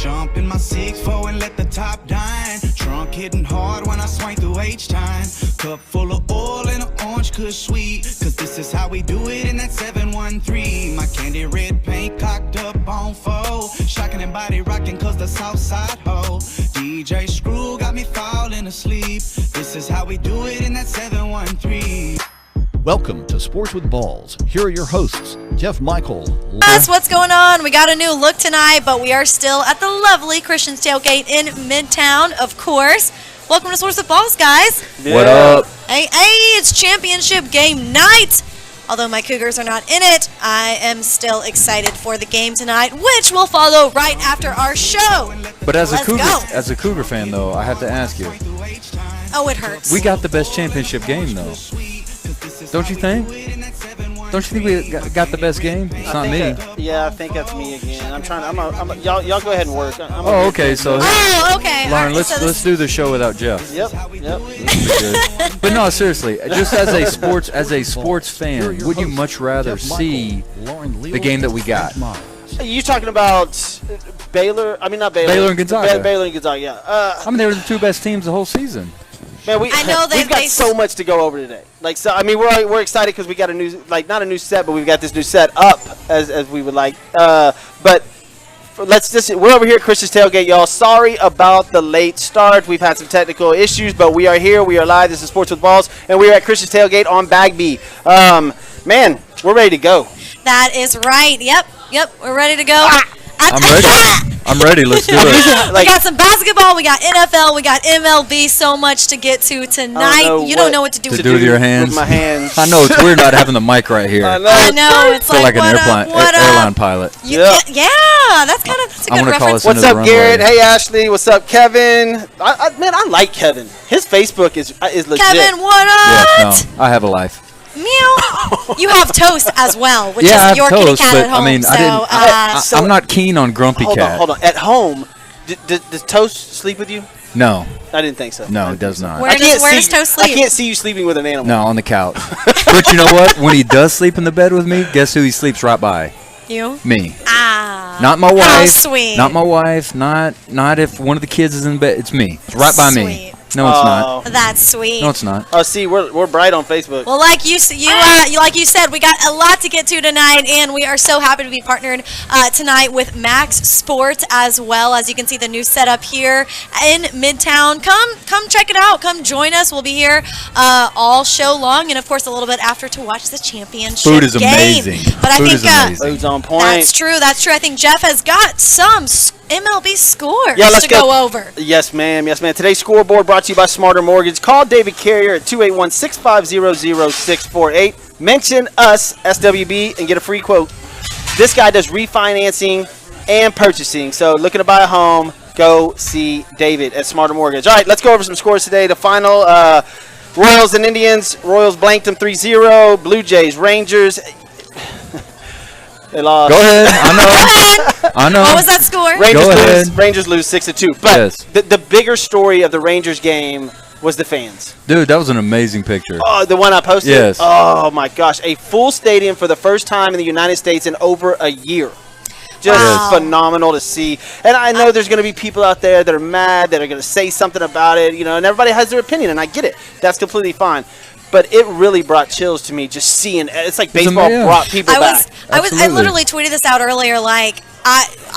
Jump in my 6'4" and let the top dine. Trunk hitting hard when I swing through H-time. Cup full of oil and an orange kush sweet. Cause this is how we do it in that 713. My candy red paint cocked up on foe. Shocking and body rocking cause the south side ho. DJ Screw got me falling asleep. This is how we do it in that 713. Welcome to Sports with Balls. Here are your hosts, Jeff Michael. Yes, what's going on? We got a new look tonight, but we are still at the lovely Christian's Tailgate in Midtown, of course. Welcome to Sports with Balls, guys. Yeah. What up? Hey, it's championship game night. Although my Cougars are not in it, I am still excited for the game tonight, which will follow right after our show. But as a Cougar fan, though, I have to ask you. Oh, it hurts. We got the best championship game, though. Don't you think? Don't you think we got the best game? It's not me. I think that's me again. Y'all go ahead and work. Okay. So okay. Lauren, let's do the show without Jeff. Yep. But no, seriously, just as a sports fan, would you much rather see the game that we got? Are you talking about Baylor? I mean, not Baylor. Baylor and Gonzaga. Baylor and Gonzaga. Yeah. They were the two best teams the whole season. Man, we've got so much to go over today. We're excited because we got a new, not a new set, but we've got this new set up as we would like. But we're over here at Christian's Tailgate, y'all. Sorry about the late start. We've had some technical issues, but we are here. We are live. This is Sports with Balls, and we are at Christian's Tailgate on Bagby. Man, we're ready to go. That is right. Yep. We're ready to go. I'm ready. Let's do it. We got some basketball. We got NFL. We got MLB. So much to get to tonight. You don't know what to do with your hands. With my hands. I know it's weird not having the mic right here. I know. It's like an airline pilot. Yeah, that's a good reference. What's up, Garrett? Hey, Ashley. What's up, Kevin? I like Kevin. His Facebook is legit. Kevin, what up? Yes, no, I have a life. Meow. You have Toast as well, which is your Toast, kitty cat at home. I'm not keen on Grumpy Cat. Hold on. At home, does Toast sleep with you? No. I didn't think so. No, it does not. Where does Toast sleep? I can't see you sleeping with an animal. No, on the couch. But you know what? When he does sleep in the bed with me, guess who he sleeps right by? You? Me. Not my wife. How sweet. Not my wife. Not if one of the kids is in bed. It's me. It's right by me. No, it's not. That's sweet. No, it's not. Oh, see, we're bright on Facebook. Well, like you said, we got a lot to get to tonight, and we are so happy to be partnered tonight with Max Sports as well. As you can see, the new setup here in Midtown. Come check it out. Come join us. We'll be here all show long, and of course a little bit after to watch the championship game. Food is amazing. But I think food's on point. That's true. I think Jeff has got some MLB scores to go over. Yes, ma'am. Today's scoreboard brought to you by Smarter Mortgage. Call David Carrier at 281-650-0648. Mention us, SWB, and get a free quote. This guy does refinancing and purchasing. So looking to buy a home, go see David at Smarter Mortgage. All right, let's go over some scores today. The final Royals and Indians. Royals blanked them 3-0. Blue Jays, Rangers. They lost. Go ahead. I know. What was that score? Rangers lose 6-2. But the bigger story of the Rangers game was the fans. Dude, that was an amazing picture. Oh, the one I posted? Yes. Oh, my gosh. A full stadium for the first time in the United States in over a year. Just phenomenal to see. And I know there's going to be people out there that are mad, that are going to say something about it, and everybody has their opinion, and I get it. That's completely fine. But it really brought chills to me just seeing. It's like baseball brought people back. I literally tweeted this out earlier. I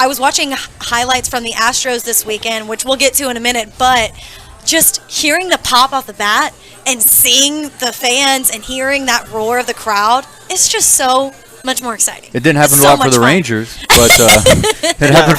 was watching highlights from the Astros this weekend, which we'll get to in a minute. But just hearing the pop off the bat and seeing the fans and hearing that roar of the crowd, it's just so much more exciting. It didn't happen a lot for the Rangers, but it happened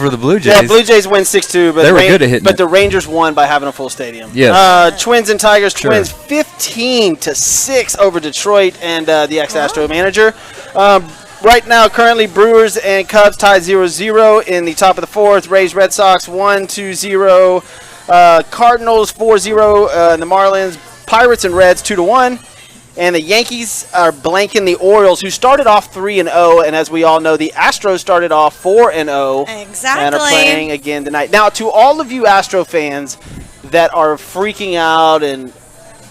for the Blue Jays. Yeah, Blue Jays win 6-2, but they were good at hitting. But the Rangers won by having a full stadium. Yes. Twins and Tigers. Sure. Twins 15-6 over Detroit and the ex-Astro manager. Right now, currently Brewers and Cubs tied 0-0 in the top of the fourth. Rays, Red Sox 1-0. Cardinals 4-0 in the Marlins. Pirates and Reds 2-1. And the Yankees are blanking the Orioles, who started off 3-0, and as we all know, the Astros started off 4-0. Exactly. And are playing again tonight. Now, to all of you Astro fans that are freaking out, and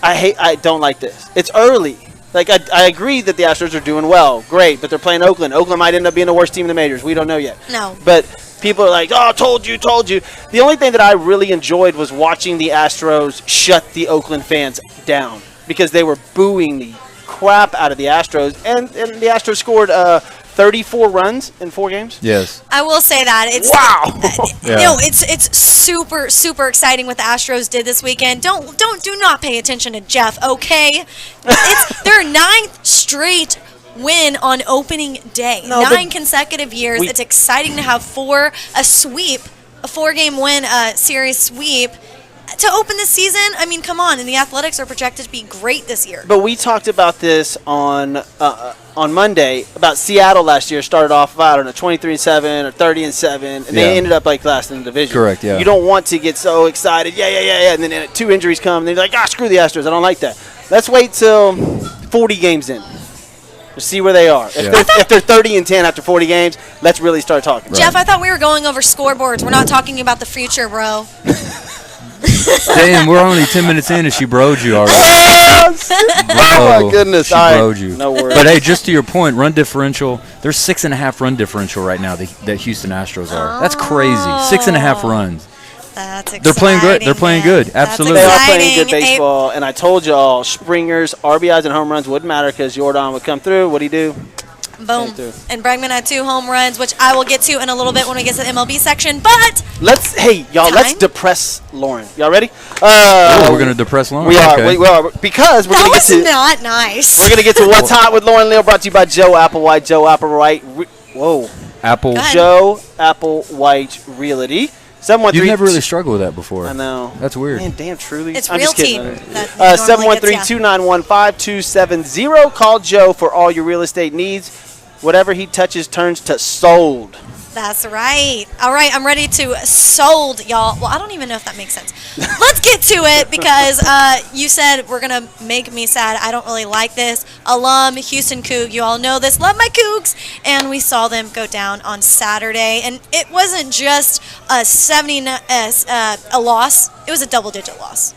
I don't like this. It's early. I agree that the Astros are doing well, great, but they're playing Oakland. Oakland might end up being the worst team in the majors. We don't know yet. No. But people are like, "Oh, told you." The only thing that I really enjoyed was watching the Astros shut the Oakland fans down because they were booing the crap out of the Astros, and the Astros scored 34 runs in 4 games. Yes. I will say that it's Yeah. no, it's super exciting what the Astros did this weekend. Do not pay attention to Jeff, okay? It's their 9th straight win on opening day. No, 9 consecutive years. It's exciting to have a 4-game win series sweep to open the season. I mean, come on, and the Athletics are projected to be great this year. But we talked about this on Monday about Seattle last year. Started off, I don't know, 23-7 or 30-7, and they ended up like last in the division. Correct. Yeah. You don't want to get so excited. Yeah. And then 2 injuries come, and they're like, screw the Astros. I don't like that. Let's wait till 40 games in. To see where they are. If they're 30-10 after 40 games, let's really start talking. Jeff, I thought we were going over scoreboards. We're not talking about the future, bro. Damn, we're only 10 minutes in and she broed you already. Oh, my goodness. She broed you. No worries. But, hey, just to your point, run differential, there's 6.5 run differential right now, the Houston Astros are. That's crazy. 6.5 runs. That's exciting. They're playing good. They're playing good. Absolutely. They That's are playing good exciting. baseball, and I told y'all Springer's RBIs and home runs wouldn't matter because Jordan would come through. What'd he do? Boom. And Bregman had 2 home runs, which I will get to in a little bit when we get to the MLB section. But Let's depress Lauren. Y'all ready? We're going to depress Lauren? We are. Okay. We are because we're that going to was get to not nice. we're going to get to What's Hot with Lauren Leal, brought to you by Joe Applewhite. Joe Applewhite. Whoa. Apple. Go ahead. Joe Applewhite Realty. 713. You've never really struggled with that before. I know. That's weird. Man, damn, truly. It's I'm just Realty. kidding. That normally gets ya. 713-291-5270. Call Joe for all your real estate needs. Whatever he touches turns to sold. That's right. All right, I'm ready to sold, y'all. Well, I don't even know if that makes sense. Let's get to it because you said we're going to make me sad. I don't really like this. Alum, Houston Coug, you all know this. Love my Cougs. And we saw them go down on Saturday. And it wasn't just a loss. It was a double-digit loss.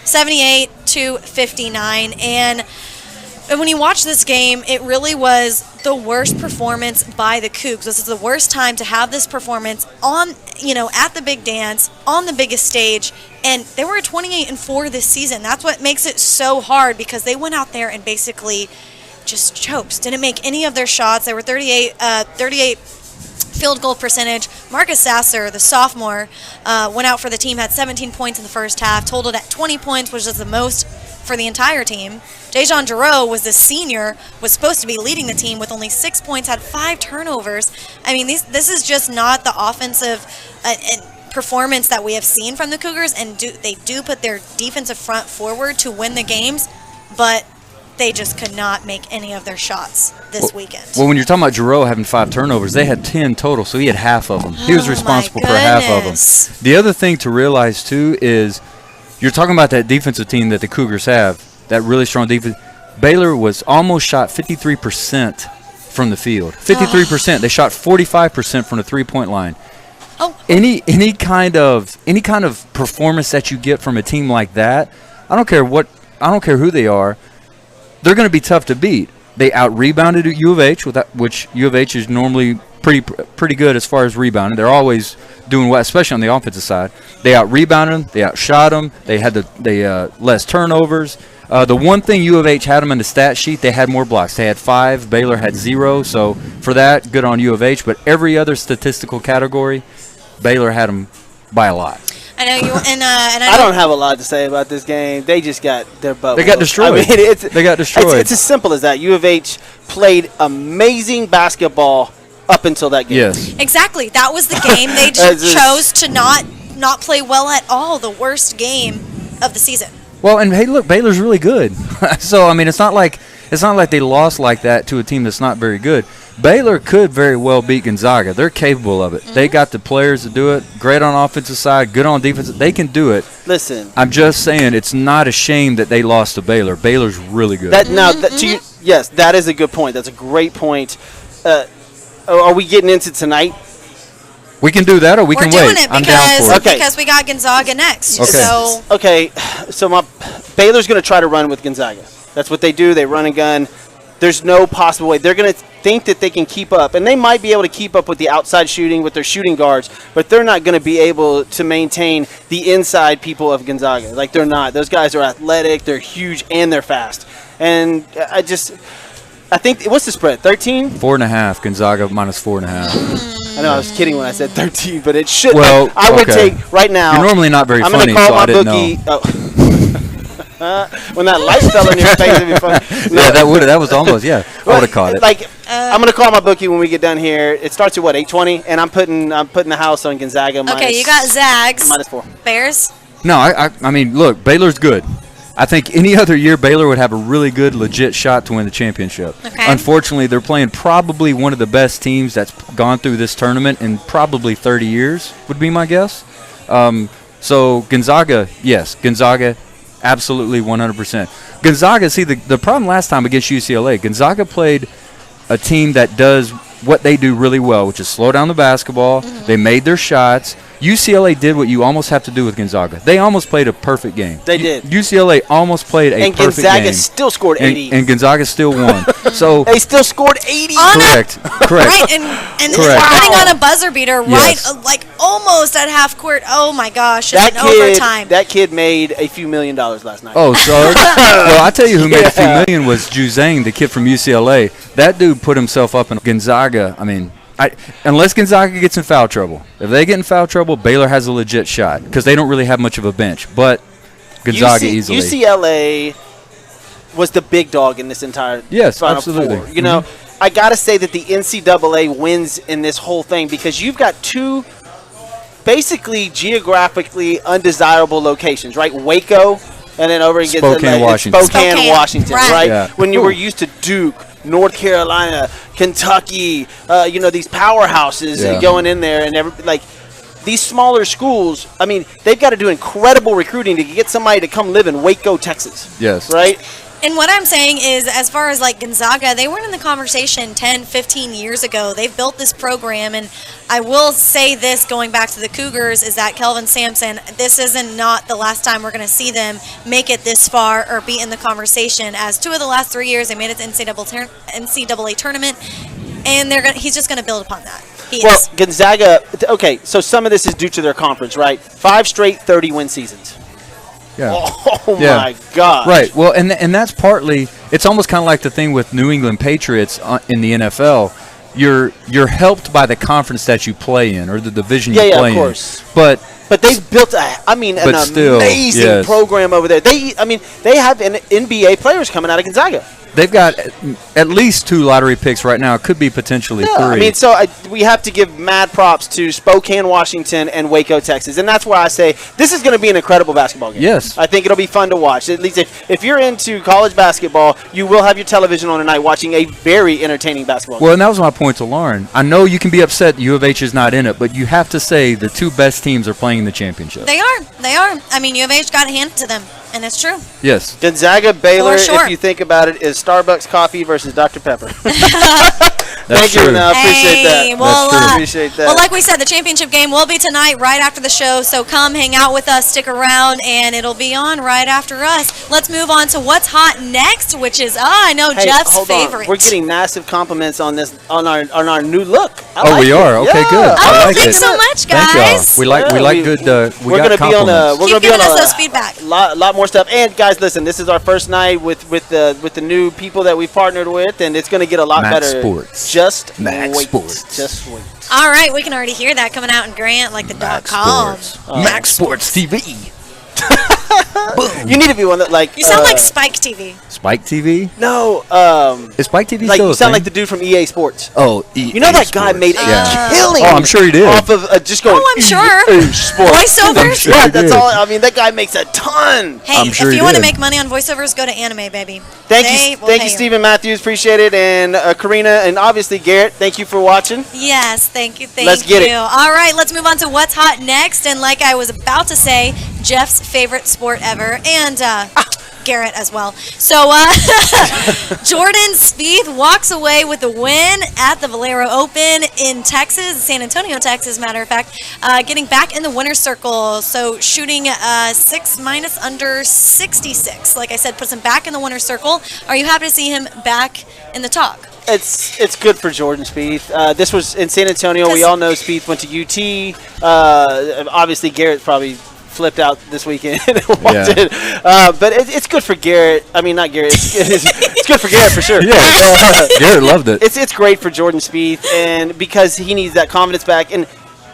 78-59. And when you watch this game, it really was the worst performance by the Cougs. This is the worst time to have this performance on, at the big dance, on the biggest stage. And they were 28-4 this season. That's what makes it so hard because they went out there and basically just choked. Didn't make any of their shots. They were 38 field goal percentage. Marcus Sasser, the sophomore, went out for the team, had 17 points in the first half, totaled at 20 points, which is the most for the entire team. Dejan Giroux was the senior, was supposed to be leading the team with only 6 points, had 5 turnovers. I mean, this is just not the offensive performance that we have seen from the Cougars, and they do put their defensive front forward to win the games, but they just could not make any of their shots this weekend. Well, when you're talking about Giroux having 5 turnovers, they had 10 total, so he had half of them. He was responsible for half of them. The other thing to realize, too, is you're talking about that defensive team that the Cougars have, that really strong defense. Baylor was almost shot 53% from the field. 53%. They shot 45% from the three-point line. Oh. Any kind of performance that you get from a team like that, I don't care who they are, they're going to be tough to beat. They out-rebounded U of H, which U of H is normally pretty good as far as rebounding. They're always doing well, especially on the offensive side. They out-rebounded them. They outshot them. They had less turnovers. The one thing U of H had them in the stat sheet, they had more blocks. They had 5. Baylor had 0. So for that, good on U of H. But every other statistical category, Baylor had them by a lot. I know you, and I don't have a lot to say about this game. They just got their butt. They got destroyed. I mean, They got destroyed. It's as simple as that. U of H played amazing basketball up until that game. Yes. Exactly. That was the game. They chose to not play well at all. The worst game of the season. Well, and hey, look, Baylor's really good. So I mean, it's not like they lost like that to a team that's not very good. Baylor could very well beat Gonzaga. They're capable of it. Mm-hmm. They got the players to do it. Great on offensive side, good on defense. They can do it. Listen, I'm just saying it's not a shame that they lost to Baylor. Baylor's really good. Yes, that is a good point. That's a great point. Are we getting into tonight? We can do that, or we We're can doing wait. it I'm down for it. because we got Gonzaga next. Okay. So my Baylor's going to try to run with Gonzaga. That's what they do. They run and gun. there's no possible way. They're going to think that they can keep up, and they might be able to keep up with the outside shooting with their shooting guards, but they're not going to be able to maintain the inside people of Gonzaga. Like, they're not. Those guys are athletic, they're huge, and they're fast. And I think, what's the spread, 13? 4.5, Gonzaga minus 4.5. I know I was kidding when I said 13, but it should. Well, I would okay. take right now. You're normally not very I'm funny, gonna call so my I didn't bookie. know. When that light fell in your face, it'd be funny. No. Yeah, that was almost, I would have caught it. Like, I'm gonna call my bookie when we get done here. It starts at what, 8:20, and I'm putting the house on Gonzaga. Okay, you got Zags. -4. Bears. No, I mean, look, Baylor's good. I think any other year Baylor would have a really good, legit shot to win the championship. Okay. Unfortunately, they're playing probably one of the best teams that's gone through this tournament in probably 30 years, would be my guess. So Gonzaga, yes, Gonzaga, absolutely 100%. Gonzaga, see, the problem last time against UCLA, Gonzaga played a team that does what they do really well, which is slow down the basketball. Mm-hmm. They made their shots. UCLA did what you almost have to do with Gonzaga. They almost played a perfect game. They did. UCLA almost played a perfect game. And Gonzaga still scored 80. And Gonzaga still won. So they still scored 80. Correct. Right, and Correct. putting on a buzzer beater, right, Yes. like almost at half court. Oh my gosh, in That overtime. That kid made a few $1 million last night. Oh, so well, I tell you who made a few million was Juzang, the kid from UCLA. That dude put himself up in Gonzaga. I mean, unless Gonzaga gets in foul trouble. If they get in foul trouble, Baylor has a legit shot because they don't really have much of a bench. But Gonzaga easily. UCLA was the big dog in this entire Final absolutely. Four. You know, I got to say that the NCAA wins in this whole thing because you've got two basically geographically undesirable locations, right? Waco and then over against Spokane, Washington. Spokane, Washington, right? Yeah. When you were used to Duke, North Carolina, Kentucky, these powerhouses going in there and these smaller schools, I mean, they've got to do incredible recruiting to get somebody to come live in Waco, Texas. Yes. Right? And what I'm saying is, as far as like Gonzaga, they weren't in the conversation 10, 15 years ago. They've built this program, and I will say this, going back to the Cougars, is that Kelvin Sampson, this isn't not the last time we're going to see them make it this far or be in the conversation. As 2 of the last 3 years, they made it to NCAA tournament, and he's just going to build upon that. Well, Gonzaga, okay, so some of this is due to their conference, right? 5 straight 30-win seasons. Yeah. Oh, my God. Right. Well, and that's partly, it's almost kind of like the thing with New England Patriots in the NFL. You're helped by the conference that you play in or the division you play in. Yeah, of course. But they've built an amazing program over there. They have NBA players coming out of Gonzaga. They've got at least 2 lottery picks right now. It could be potentially 3. I mean, we have to give mad props to Spokane, Washington, and Waco, Texas. And that's why I say this is going to be an incredible basketball game. Yes. I think it'll be fun to watch. At least if you're into college basketball, you will have your television on tonight watching a very entertaining basketball game. Well, and that was my point to Lauren. I know you can be upset U of H is not in it, but you have to say the 2 best teams are playing in the championship. They are. I mean, U of H got handed to them. And it's true. Yes. Gonzaga, Baylor, if you think about it, is Starbucks coffee versus Dr. Pepper. Thank you, Renee. Appreciate that. Well, appreciate that. Well, like we said, the championship game will be tonight right after the show. So come hang out with us, stick around, and it'll be on right after us. Let's move on to what's hot next, which is, I know, Jeff's favorite. We're getting massive compliments on this on our new look. We are. Okay, good. I like thanks so much, guys. We like good. We're going to be on Keep giving us those feedback. Lot more stuff. And guys, listen, this is our first night with the new people that we've partnered with, and it's going to get a lot better. Sports. Just Max wait. Sports. Just wait. All right, we can already hear that coming out in Grant, like the .com. Max Sports TV. You need to be one that You sound like Spike TV. Spike TV? No. Is Spike TV like still you sound like the dude from EA Sports. Oh, EA You know that guy Sports. made a killing. Oh, I'm sure he did. Off of just going. Oh, I'm sure. Sports. Voiceovers. Sure Yeah, he that's did. all. I mean, that guy makes a ton. Hey, I'm sure if he you want to did. make money on voiceovers, go to Anime, baby. Thank you, Stephen Matthews. Appreciate it, and Karina, and obviously Garrett. Thank you for watching. Yes, thank you. Let's get it. All right, let's move on to what's hot next. And like I was about to say, Jeff's favorite sport ever. And Garrett as well. So Jordan Spieth walks away with the win at the Valero Open in Texas, San Antonio, Texas, matter of fact, getting back in the winner's circle. So shooting 6- under 66. Like I said, puts him back in the winner's circle. Are you happy to see him back in the talk? It's good for Jordan Spieth. This was in San Antonio. We all know Spieth went to UT. Obviously, Garrett probably flipped out this weekend and watched it. But it's good for Garrett. I mean, not Garrett. It's good for Garrett for sure. Yeah, Garrett loved it. It's great for Jordan Spieth, and because he needs that confidence back. And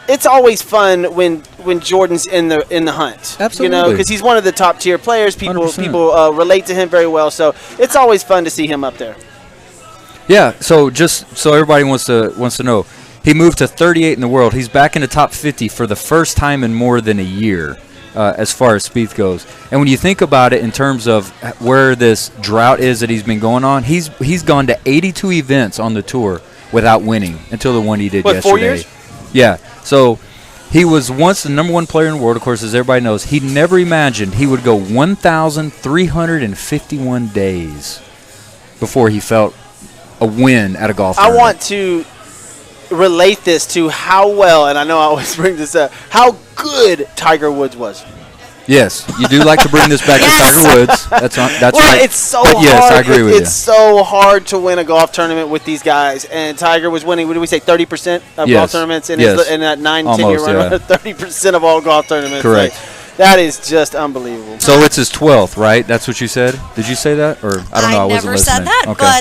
it's always fun when Jordan's in the hunt. Absolutely. You know, because he's one of the top tier players. People 100%. relate to him very well. So it's always fun to see him up there. Yeah, so just so everybody wants to know, he moved to 38 in the world. He's back in the top 50 for the first time in more than a year, as far as Spieth goes. And when you think about it in terms of where this drought is that he's been going on, he's gone to 82 events on the tour without winning until the one he did yesterday. 4 years? Yeah. So he was once the number one player in the world, of course, as everybody knows. He never imagined he would go 1,351 days before he felt a win at a golf tournament. I want to relate this to how well, and I know I always bring this up, how good Tiger Woods was. Yes, you do like to bring this back to Tiger Woods. That's well, right. it's so but hard. Yes, I agree with you. It's so hard to win a golf tournament with these guys, and Tiger was winning. What did we say? 30% of golf tournaments in in that 9-10 year run. 30% of all golf tournaments. Correct. That is just unbelievable. So it's his 12th, right? That's what you said? Did you say that? Or I don't know. I wasn't never said listening. that, Okay.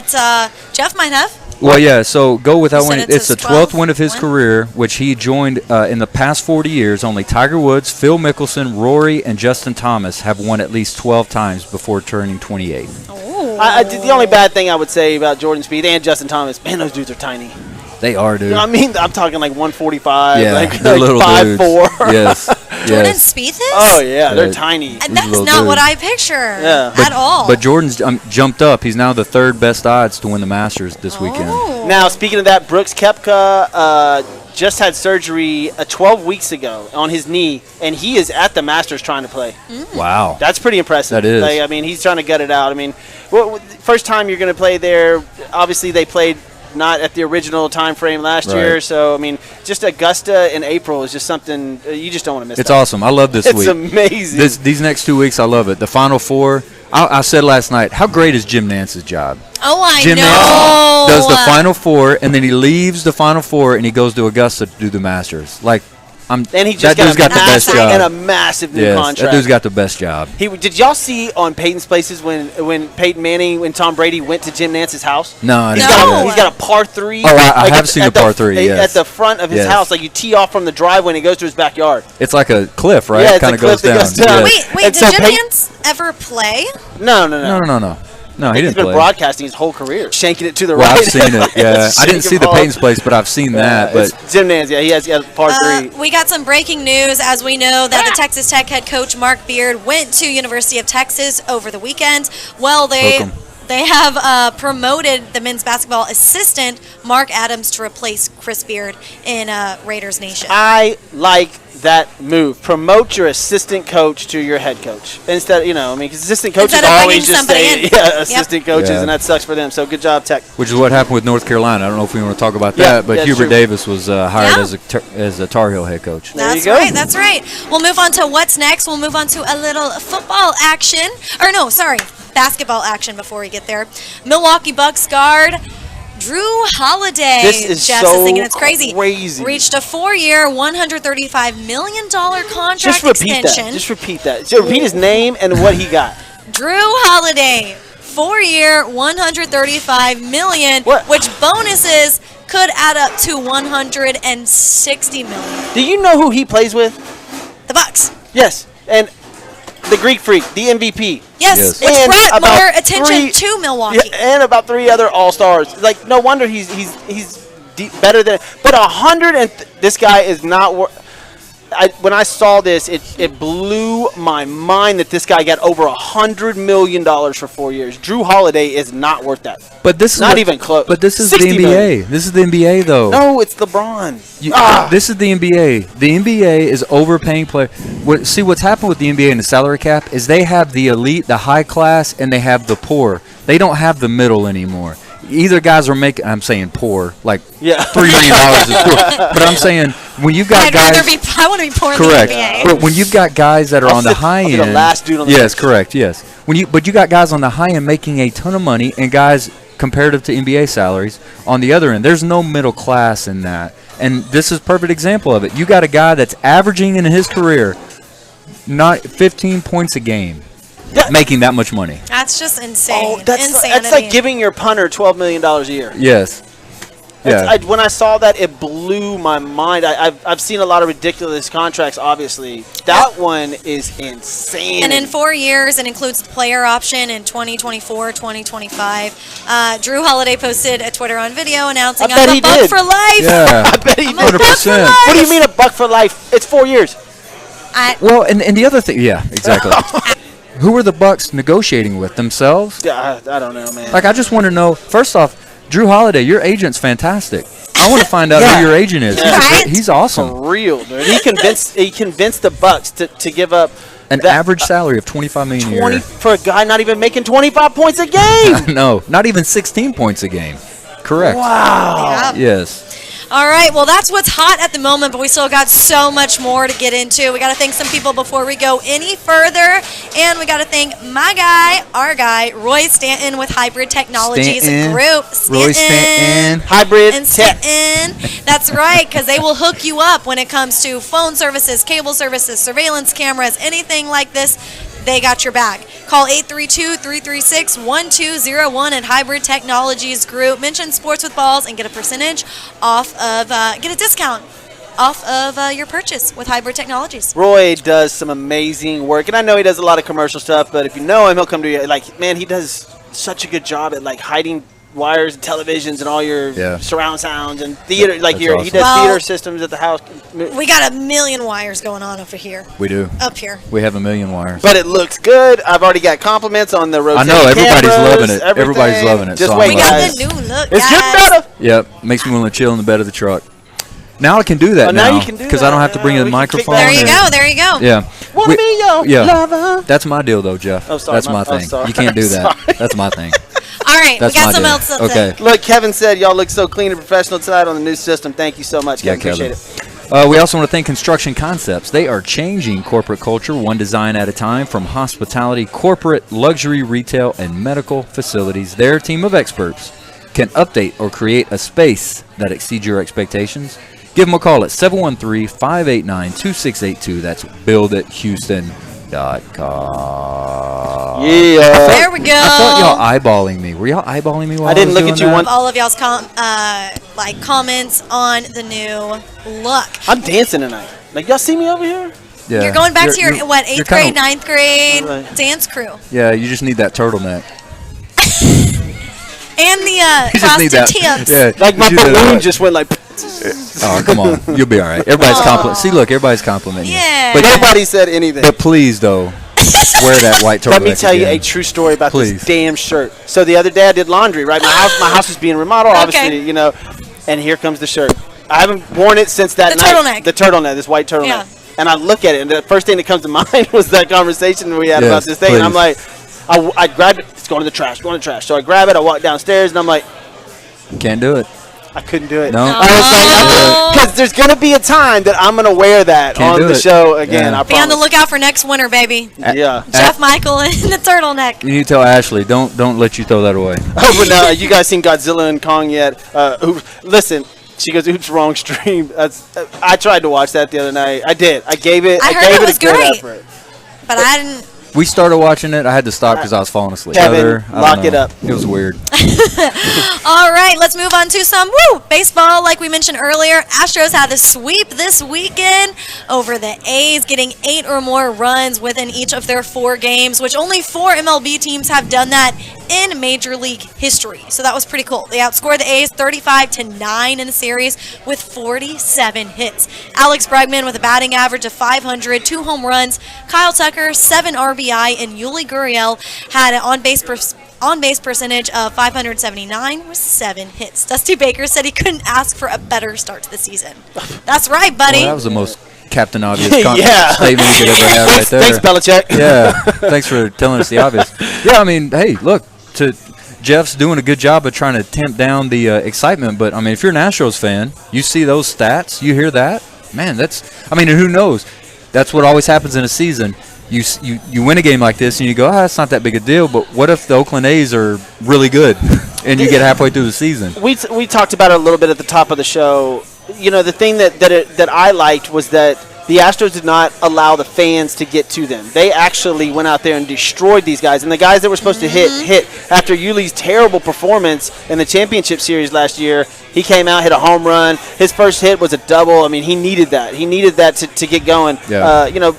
but Jeff might have. Well, yeah, so go with that You one. said It's the his 12th win of his win? career, which he joined in the past 40 years. Only Tiger Woods, Phil Mickelson, Rory, and Justin Thomas have won at least 12 times before turning 28. The only bad thing I would say about Jordan Spieth and Justin Thomas, man, those dudes are tiny. They are, dude. You know what I mean? I'm talking like 145, Yeah, like they're little 5'4". dudes. Yes. Jordan yes. Spieth is? Oh, yeah, they're Yeah. tiny. And that is little not what dudes. I picture Yeah. at all. But Jordan's jumped up. He's now the third best odds to win the Masters this weekend. Oh. Now, speaking of that, Brooks Koepka just had surgery 12 weeks ago on his knee, and he is at the Masters trying to play. Wow. That's pretty impressive. That is. Like, I mean, he's trying to gut it out. I mean, first time you're going to play there, obviously they played not at the original time frame last year. Right. So, I mean, just Augusta in April is just something you just don't want to miss. It's that. awesome. I love this It's week. amazing. These next 2 weeks, I love it. The Final Four. I said last night, how great is Jim Nance's job? Oh, I Jim know. Nance does the Final Four, and then he leaves the Final Four, and he goes to Augusta to do the Masters. Like, And he just that dude's got the best massive, job. and a massive new Yes, contract. that dude's got the best job. Did y'all see on Peyton's Places when Peyton Manning, when Tom Brady went to Jim Nance's house? No, I He's didn't got, see a, that. he's got a par 3. Oh, I like have at- seen at the par 3, yes. At the front of his Yes. house. Like you tee off from the driveway and he goes to his backyard. It's like a cliff, right? Yeah, It it's a kind of cliff goes that down. goes down. Yes. Wait, And did so Jim Peyton- Nance ever play? No. No, he He's didn't been play. broadcasting his whole career. Shanking it to the Well, right. I've seen it, yeah. I didn't see the Shanking Payton's balls. place, but I've seen that. But It's Jim Nance, yeah, he has par 3. We got some breaking news. As we know that the Texas Tech head coach Mark Beard went to University of Texas over the weekend. Well, Hook 'em. they have promoted the men's basketball assistant Mark Adams to replace Chris Beard in Raiders Nation. I like that move. Promote your assistant coach to your head coach instead. Because assistant coaches Instead of bringing always just somebody stay in. assistant coaches, Yeah. and that sucks for them. So good job, Tech. which is what happened with North Carolina. I don't know if we want to talk about Yeah, that, but yeah, Hubert true. Davis was hired Yeah. as a Tar Heel head coach. There you That's go. right. That's right. We'll move on to what's next. We'll move on to a little football action. Or no, sorry, basketball action before we get there. Milwaukee Bucks guard Drew Holiday. This is Jeff so is thinking it's crazy. Reached a 4-year, $135 million contract Just repeat extension. that. Just repeat that. So repeat his name and what he got. Drew Holiday, 4-year, $135 million, What? which bonuses could add up to $160 million. Do you know who he plays with? The Bucks. Yes, and the Greek Freak, the MVP. Yes, Yes. which And brought about more attention 3 to Milwaukee. Yeah, and about 3 other All-Stars. Like, no wonder he's better than. But 100 and this guy is not. when I saw this, it blew my mind that this guy got over $100 million for 4 years. Drew Holiday is not worth that. But this is not even close. But this is the 60 NBA. million. This is the NBA, though. No, it's LeBron. This is the NBA. The NBA is overpaying players. See, what's happened with the NBA and the salary cap is they have the elite, the high class, and they have the poor. They don't have the middle anymore. Either guys are making, I'm saying poor, like $3 million is poor. But I'm saying when you've got guys. I want to be poor correct. in the NBA. But when you've got guys that are on the high end. I'll be the last dude on the yes, correct, yes. But you got guys on the high end making a ton of money and guys comparative to NBA salaries on the other end. There's no middle class in that. And this is a perfect example of it. You got a guy that's averaging in his career not 15 points a game. Making that much money. That's just insane. Oh, that's like giving your punter $12 million a year. Yes. Yeah. When I saw that, it blew my mind. I've seen a lot of ridiculous contracts, obviously. That one is insane. And in 4 years, it includes the player option in 2024, 2025. Drew Holiday posted a Twitter on video announcing, I'm a buck for life. Yeah. I bet he did. 100%. What do you mean a buck for life? It's 4 years. Well, and the other thing, yeah, exactly. Who are the Bucks negotiating with? Themselves? Yeah, I don't know, man. Like, I just want to know, first off, Drew Holiday, your agent's fantastic. I want to find out who your agent is. Right? He's awesome. For real, dude. He convinced the Bucks to give up an average salary of $25 million a year. For a guy not even making 25 points a game. No, not even 16 points a game. Correct. Wow. Yeah. Yes. All right, well, that's what's hot at the moment, but we still got so much more to get into. We got to thank some people before we go any further, and we got to thank our guy, Roy Stanton with Hybrid Technologies Group. Roy Stanton. Hybrid and Stanton. That's right, because they will hook you up when it comes to phone services, cable services, surveillance cameras, anything like this. They got your back. Call 832-336-1201 at Hybrid Technologies Group. Mention Sports with Balls and get a percentage off of, get a discount off of your purchase with Hybrid Technologies. Roy does some amazing work, and I know he does a lot of commercial stuff, but if you know him, he'll come to you. Like, man, he does such a good job at, like, hiding wires and televisions and all your surround sounds and theater. Like, awesome. He does theater systems at the house. We got 1 million wires going on over here. We do. Up here. We have 1 million wires. But it looks good. I've already got compliments on the rotating I know. Everybody's cameras, loving it. everything. Everybody's loving it. Just so wait, we got the new look, It's getting better. Yep. Makes me want to chill in the bed of the truck. Now I can do that now you can do because that. I don't have to bring a microphone. There you go. There you go. Yeah. Wanna be your lover. That's my deal, though, Jeff. Oh, sorry, That's my thing. sorry. You can't do that. Sorry. That's my thing. All right. That's we got my some deal. else to Okay. say. Look, Kevin said y'all look so clean and professional tonight on the new system. Thank you so much, Kevin. Appreciate it. We also want to thank Construction Concepts. They are changing corporate culture one design at a time, from hospitality, corporate, luxury, retail, and medical facilities. Their team of experts can update or create a space that exceeds your expectations. Give them a call at 713-589-2682. That's buildithouston.com. Yeah. There we go. I thought y'all eyeballing me. Were y'all eyeballing me while I didn't was look doing at you that? one. All of y'all's comments on the new look. I'm dancing tonight. Like, y'all see me over here? Yeah. You're going back to your, you're 8th grade, 9th grade dance crew. Yeah, you just need that turtleneck. And the You just need frosted that. tips. Yeah, Like, my you do that. balloon just went like. Oh, come on. You'll be all right. Everybody's See, look, everybody's complimenting Yeah. you. Nobody said anything. But please, though, wear that white turtleneck Let me tell you again. a true story about Please. this damn shirt. So the other day I did laundry, right? My house was being remodeled, obviously, Okay. you know. And here comes the shirt. I haven't worn it since that The night. turtleneck. The turtleneck, this white turtleneck. Yeah. And I look at it, and the first thing that comes to mind was that conversation we had about Yes, this thing. And I'm please. like, I grabbed it. It's going to the trash, going to the trash. So I grab it, I walk downstairs, and I'm like, Can't do it. I couldn't do it. No. I was like, because there's going to be a time that I'm going to wear that Can't on do the it. show again. Yeah. I Be on the promise. lookout for next winter, baby. Yeah. Jeff Michael in the turtleneck. You need to tell Ashley, don't let you throw that away. Oh, but now, you guys seen Godzilla and Kong yet? Listen, she goes, oops, wrong stream. I tried to watch that the other night. I did. I gave it. I heard gave it was a good great. effort. But I didn't. We started watching it. I had to stop because I was falling asleep. Kevin, I don't lock it know. up. It was weird. All right, let's move on to some baseball. Like we mentioned earlier, Astros had the sweep this weekend over the A's, getting 8 or more runs within each of their 4 games, which only 4 MLB teams have done that in Major League history. So that was pretty cool. They outscored the A's 35-9 in the series with 47 hits. Alex Bregman with a batting average of 500, 2 home runs. Kyle Tucker, 7 RBI, and Yuli Gurriel had an on-base percentage of 579 with 7 hits. Dusty Baker said he couldn't ask for a better start to the season. That's right, buddy. Well, that was the most Captain Obvious Yeah. statement you could ever have right there. Thanks, Belichick. Yeah, thanks for telling us the obvious. Yeah, I mean, hey, look, Jeff's doing a good job of trying to tamp down the excitement, but, I mean, if you're an Astros fan, you see those stats, you hear that, man, and who knows? That's what always happens in a season. You win a game like this, and you go, it's not that big a deal, but what if the Oakland A's are really good, and you get halfway through the season? We talked about it a little bit at the top of the show. You know, the thing that I liked was that the Astros did not allow the fans to get to them. They actually went out there and destroyed these guys. And the guys that were supposed to hit. After Yuli's terrible performance in the championship series last year, he came out, hit a home run. His first hit was a double. I mean, he needed that. He needed that to get going. Yeah. You know,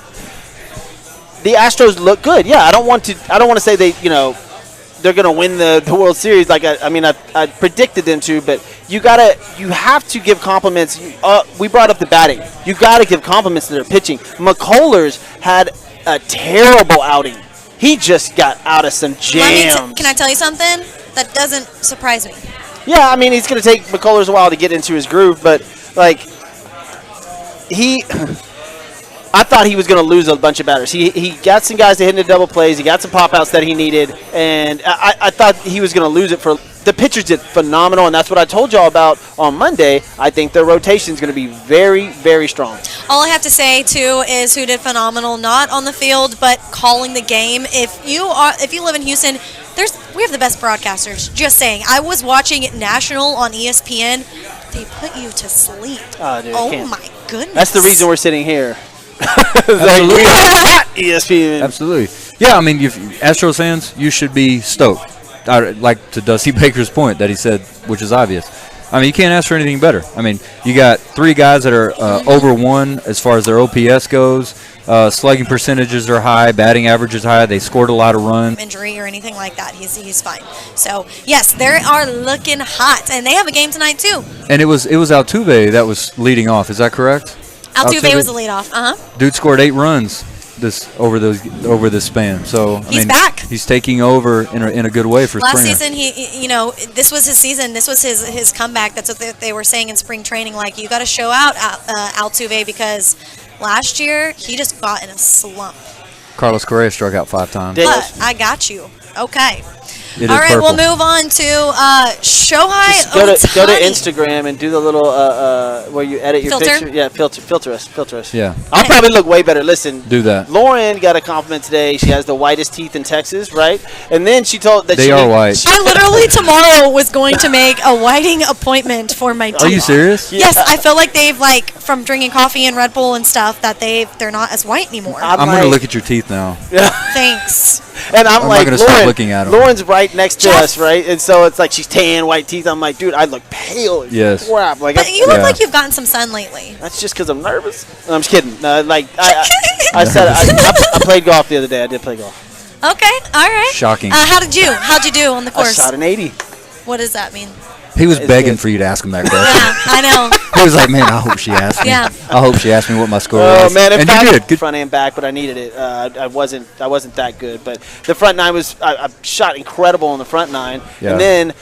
the Astros look good. Yeah, I don't want to say they're going to win the World Series like I predicted them to, but you have to give compliments. We brought up the batting. You got to give compliments to their pitching. McCullers had a terrible outing. He just got out of some jams. Can I tell you something? That doesn't surprise me. Yeah, I mean, he's going to take McCullers a while to get into his groove, but I thought he was going to lose a bunch of batters. He got some guys to hit into double plays. He got some pop-outs that he needed, and I thought he was going to lose it. The pitchers did phenomenal, and that's what I told y'all about on Monday. I think their rotation is going to be very, very strong. All I have to say, too, is who did phenomenal, not on the field, but calling the game. If you live in Houston, we have the best broadcasters. Just saying. I was watching National on ESPN. They put you to sleep. Oh, dude, oh my goodness. That's the reason we're sitting here. Absolutely. ESPN. Absolutely. Yeah, I mean, Astros fans, you should be stoked. Like to Dusty Baker's point that he said, which is obvious. I mean, you can't ask for anything better. I mean, you got 3 guys that are over 1 as far as their OPS goes. Slugging percentages are high. Batting average is high. They scored a lot of runs. Injury or anything like that. He's fine. So, yes, they are looking hot. And they have a game tonight, too. And it was Altuve that was leading off. Is that correct? Altuve was the leadoff. Dude scored 8 runs over this span. So he's back. He's taking over in a good way for Last Springer. season, this was his season. This was his comeback. That's what they were saying in spring training. Like, you got to show out Altuve because last year he just got in a slump. Carlos Correa struck out 5 times. But I got you. Okay. It All is right, purple. we'll move on to Shohei Just go to Ohtani. Instagram and do the little where you edit your Filter? picture. Yeah, filter us. Yeah. I'll probably look way better. Listen, Do that. Lauren got a compliment today. She has the whitest teeth in Texas, right? And then she told that They are white. I literally tomorrow was going to make a whiting appointment for my teeth. Are you serious? Yes, I feel like they've from drinking coffee and Red Bull and stuff that they're not as white anymore. I'm going to look at your teeth now. Thanks. And I'm I'm like, not gonna stop Lauren, looking at 'em. Lauren's right next to Jeff. us, right? And so it's like she's tan, white teeth. I'm like, dude, I look pale as Yes. crap. Like, But you look Yeah. like you've gotten some sun lately. that's just because I'm nervous. No, I'm just kidding. I said I played golf the other day. I did play golf. Okay, all right. Shocking. How'd you do on the I course? shot an 80. What does that mean? He was It's begging good. for you to ask him that question. Yeah, I know. He was like, man, I hope she asked me. Yeah. I hope she asked me what my score Oh was. man, in and fact, you did. Good. front and back, but I needed it. I wasn't that good, but the front 9 was. I shot incredible on the front 9, Yeah. and then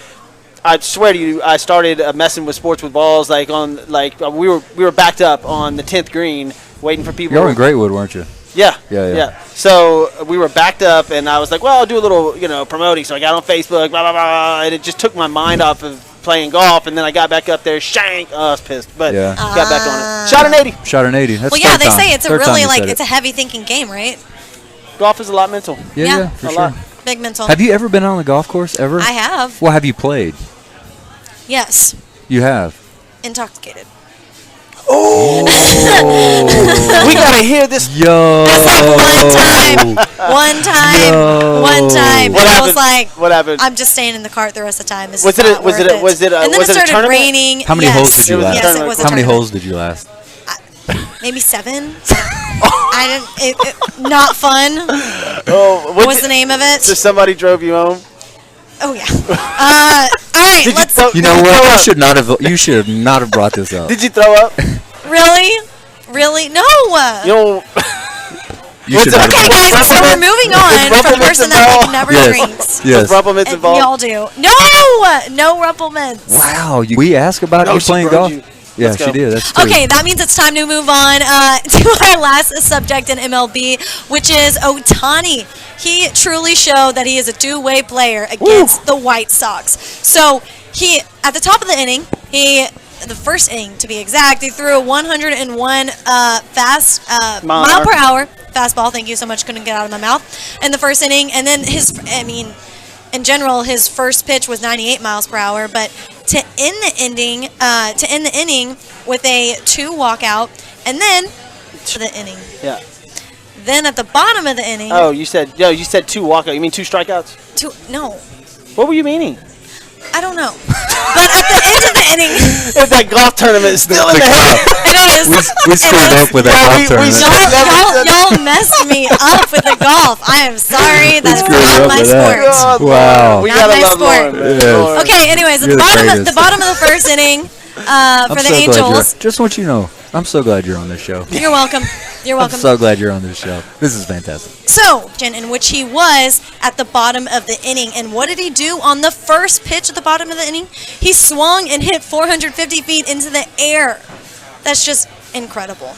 I swear to you, I started messing with sports with balls. We were backed up on the 10th green, waiting for people. You were in Greatwood, weren't you? Yeah. Yeah. So we were backed up, and I was like, well, I'll do a little, promoting. So I got on Facebook, blah, blah, blah, and it just took my mind off of playing golf, and then I got back up there, shank. Oh, I was pissed, but Yeah. got back on it. Shot an 80. Shot an 80. That's Well, yeah, third they time. say it's a Third time really you said it's it. a heavy thinking game, right? Golf is a lot mental. Yeah, for a sure. lot. Big mental. Have you ever been on the golf course ever? I have. Well, have you played? Yes. You have. Intoxicated. We gotta hear this. Yo. One time. Yo. What I happened? was like, What happened? I'm just staying in the cart the rest of the time. This Was is it a- not was worth it a- was it a- And then was it it a started tournament? raining. How many Yes. holes did you It was a last? Yes, it tournament. was a How many tournament. holes did you last? Maybe 7. I didn't. Not fun. Oh, What was the name of it? So somebody drove you home. Oh yeah. All right. Did Let's. You know what? You should not have brought this up. Did you throw up? Really? No. You know, You should not Okay, have guys. So we're moving on from the person that like, never Yes. drinks. Yes. Rumpleman's And involved. y'all do. No Rumplemans. Wow. We asked about No, you she playing broke golf? you. Yeah, Let's she go. did. That's true. Okay, that means it's time to move on to our last subject in MLB, which is Ohtani. He truly showed that he is a two-way player against the White Sox. So he, at the top of the inning, the first inning to be exact, he threw a 101 mile per hour fastball. Thank you so much. Couldn't get out of my mouth. In the first inning, and then in general, his first pitch was 98 miles per hour, but to end the inning with a 2 walkout, and then to the inning. Yeah. Then at the bottom of the inning, Oh, you said 2 walkouts. You mean 2 strikeouts? no, What were you meaning? I don't know. But at the end of the inning, If that golf tournament is still in the head. it is. We screwed up with that golf tournament. Y'all messed me up with the golf. I am sorry. That is screwed not up my with that. sport. Wow. We Not gotta my love sport. Lauren, man. Yes. Lauren. Okay, anyways, at You're the the bottom, greatest. the bottom of the first inning for the Angels. Just want you to know, I'm so glad you're on this show. You're welcome. You're I'm welcome. so glad you're on this show. This is fantastic. So, Jen, in which he was at the bottom of the inning. And what did he do on the first pitch at the bottom of the inning? He swung and hit 450 feet into the air. That's just incredible.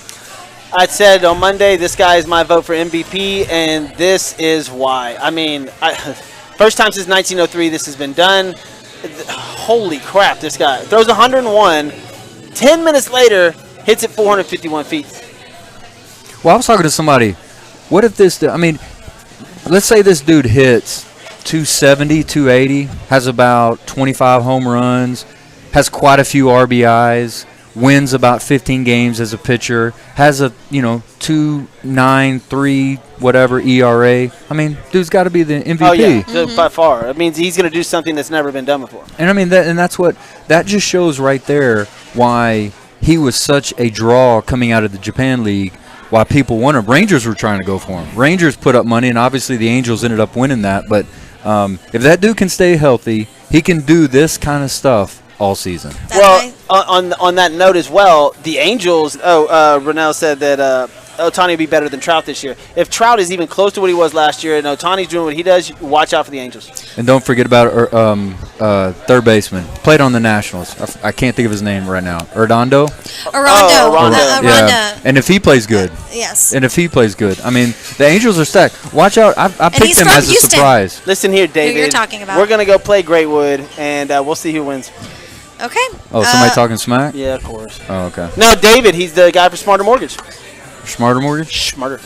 I said on Monday, this guy is my vote for MVP, and this is why. I mean, first time since 1903 this has been done. Holy crap, this guy throws 101. 10 minutes later, hits it 451 feet. Well, I was talking to somebody. What if this, let's say this dude hits 270, 280, has about 25 home runs, has quite a few RBIs, wins about 15 games as a pitcher, has a, 2.93 whatever ERA. Dude's got to be the MVP. Oh, yeah, by far. It means he's going to do something that's never been done before. And that just shows right there why he was such a draw coming out of the Japan League, why people wanted him. Rangers were trying to go for him. Rangers put up money, and obviously the Angels ended up winning that. But if that dude can stay healthy, he can do this kind of stuff all season. On that note as well, the Angels, Rennell said that Ohtani will be better than Trout this year. If Trout is even close to what he was last year and Ohtani's doing what he does, watch out for the Angels. And don't forget about third baseman. Played on the Nationals. I can't think of his name right now. Arrondo? Arrondo. Yeah. And if he plays good. Yes. And if he plays good. The Angels are stacked. Watch out. I picked he's them from as a Houston. surprise. Listen here, David. you're talking about. We're going to go play Greatwood, and we'll see who wins. Okay. Oh, somebody talking smack? Yeah, of course. Oh, okay. No, David, he's the guy for Smarter Mortgage. Smarter Mortgage? Smarter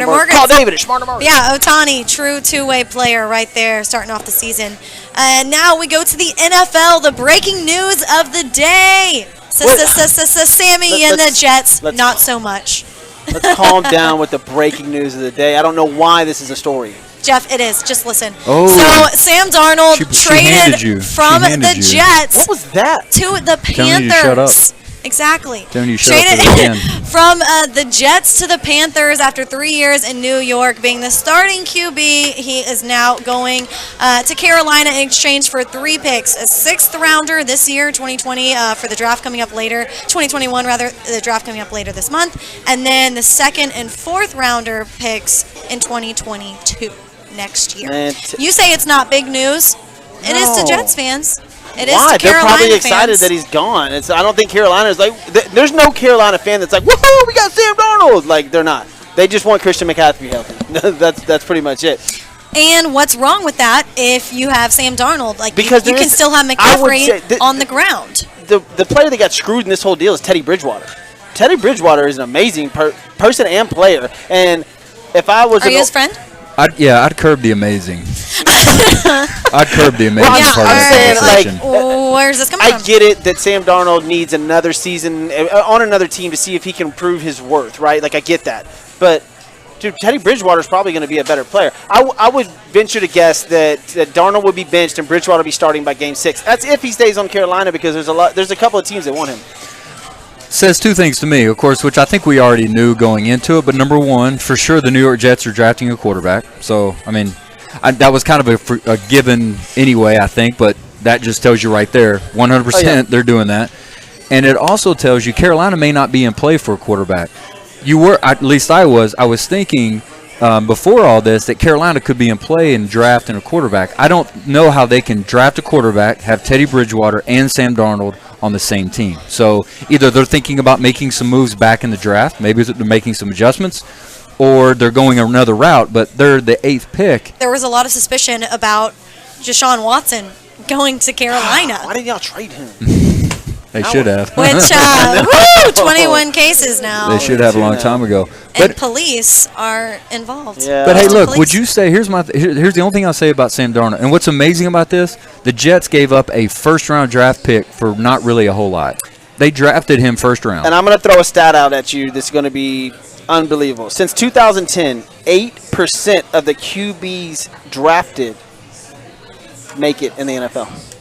Mortgage. Call David at Smarter Mortgage. Yeah, Ohtani, true two-way player right there, starting off the season. And now we go to the NFL, the breaking news of the day. Sammy and the Jets, not so much. Let's calm down with the breaking news of the day. I don't know why this is a story. Jeff, it is. Just listen. Oh. So Sam Darnold She traded handed you. from She handed the you. Jets What was that? to the Telling you to shut up. Panthers. Exactly. Telling you to shut up Traded again. from the Jets to the Panthers after 3 years in New York, being the starting QB. He is now going to Carolina in exchange for 3 picks: a 6th rounder this year, 2020, for the draft coming up later, 2021 rather, the draft coming up later this month, and then the 2nd and 4th rounder picks in 2022 next year. You say it's not big news. It is to Jets fans. It is Why? to They're Carolina probably excited fans. that he's gone. I don't think Carolina's like. There's no Carolina fan that's like, woohoo, we got Sam Darnold. Like, they're not. They just want Christian McCaffrey healthy. that's pretty much it. And what's wrong with that if you have Sam Darnold? Like, Because you can still have McCaffrey on the ground. The player that got screwed in this whole deal is Teddy Bridgewater. Teddy Bridgewater is an amazing person and player. And if I was Are you his friend? I'd curb the amazing. I'd curb the amazing Well, part of I'm the saying, conversation. Where's this coming I from? get it that Sam Darnold needs another season on another team to see if he can prove his worth, right? Like, I get that. But, dude, Teddy Bridgewater is probably going to be a better player. I would venture to guess that Darnold would be benched and Bridgewater will be starting by Game 6. That's if he stays on Carolina, because there's a couple of teams that want him. Says 2 things to me, of course, which I think we already knew going into it. But number one, for sure, the New York Jets are drafting a quarterback. So, that was kind of a given anyway, I think, but that just tells you right there, 100% they're doing that. And it also tells you Carolina may not be in play for a quarterback. You were, at least I was thinking before all this that Carolina could be in play and drafting a quarterback. I don't know how they can draft a quarterback, have Teddy Bridgewater and Sam Darnold on the same team. So either they're thinking about making some moves back in the draft, maybe they're making some adjustments, or they're going another route, but they're the 8th pick. There was a lot of suspicion about Deshaun Watson going to Carolina. Why didn't y'all trade him? They should have. Which, 21 cases now. They should have a long time ago. And police are involved. Yeah. But hey, look, Police. would you say here's the only thing I'll say about Sam Darnold. And what's amazing about this, the Jets gave up a first-round draft pick for not really a whole lot. They drafted him first round. And I'm going to throw a stat out at you that's going to be unbelievable. Since 2010, 8% of the QBs drafted make it in the NFL.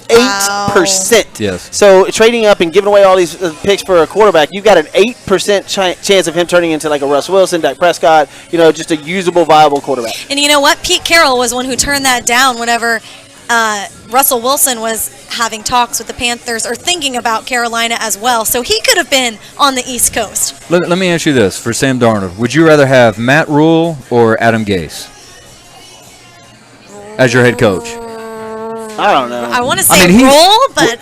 8%. Yes. So trading up and giving away all these picks for a quarterback, you've got an 8% chance of him turning into like a Russ Wilson, Dak Prescott, just a usable, viable quarterback. And you know what? Pete Carroll was one who turned that down whenever Russell Wilson was having talks with the Panthers or thinking about Carolina as well. So he could have been on the East Coast. Let me ask you this for Sam Darnold: would you rather have Matt Rule or Adam Gase as your head coach? I don't know. I want to say he's- roll, but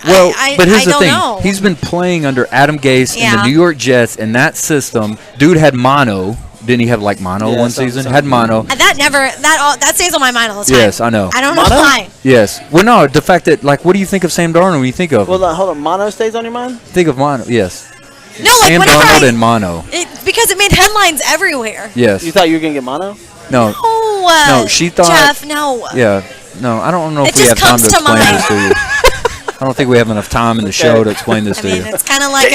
but here's I the don't thing: know. he's been playing under Adam Gase and Yeah. the New York Jets, and that system. Dude had mono. Didn't he have like mono Yeah, one something- season? something. Had mono. That stays on my mind all the time. Yes, I know. I don't know Mono? why. Yes. Well, no, the fact that what do you think of Sam Darnold when you think of him? Well, hold on. Mono stays on your mind? Think of mono. Yes. No, like Sam whenever Darnold and mono. because it made headlines everywhere. Yes. You thought you were going to get mono? No. No, No, she thought- Jeff, no. Yeah. No, I don't know It if we just have time to comes to explain mind. this to you. I don't think we have enough time in the show to explain this I to mean, you. it's kind of like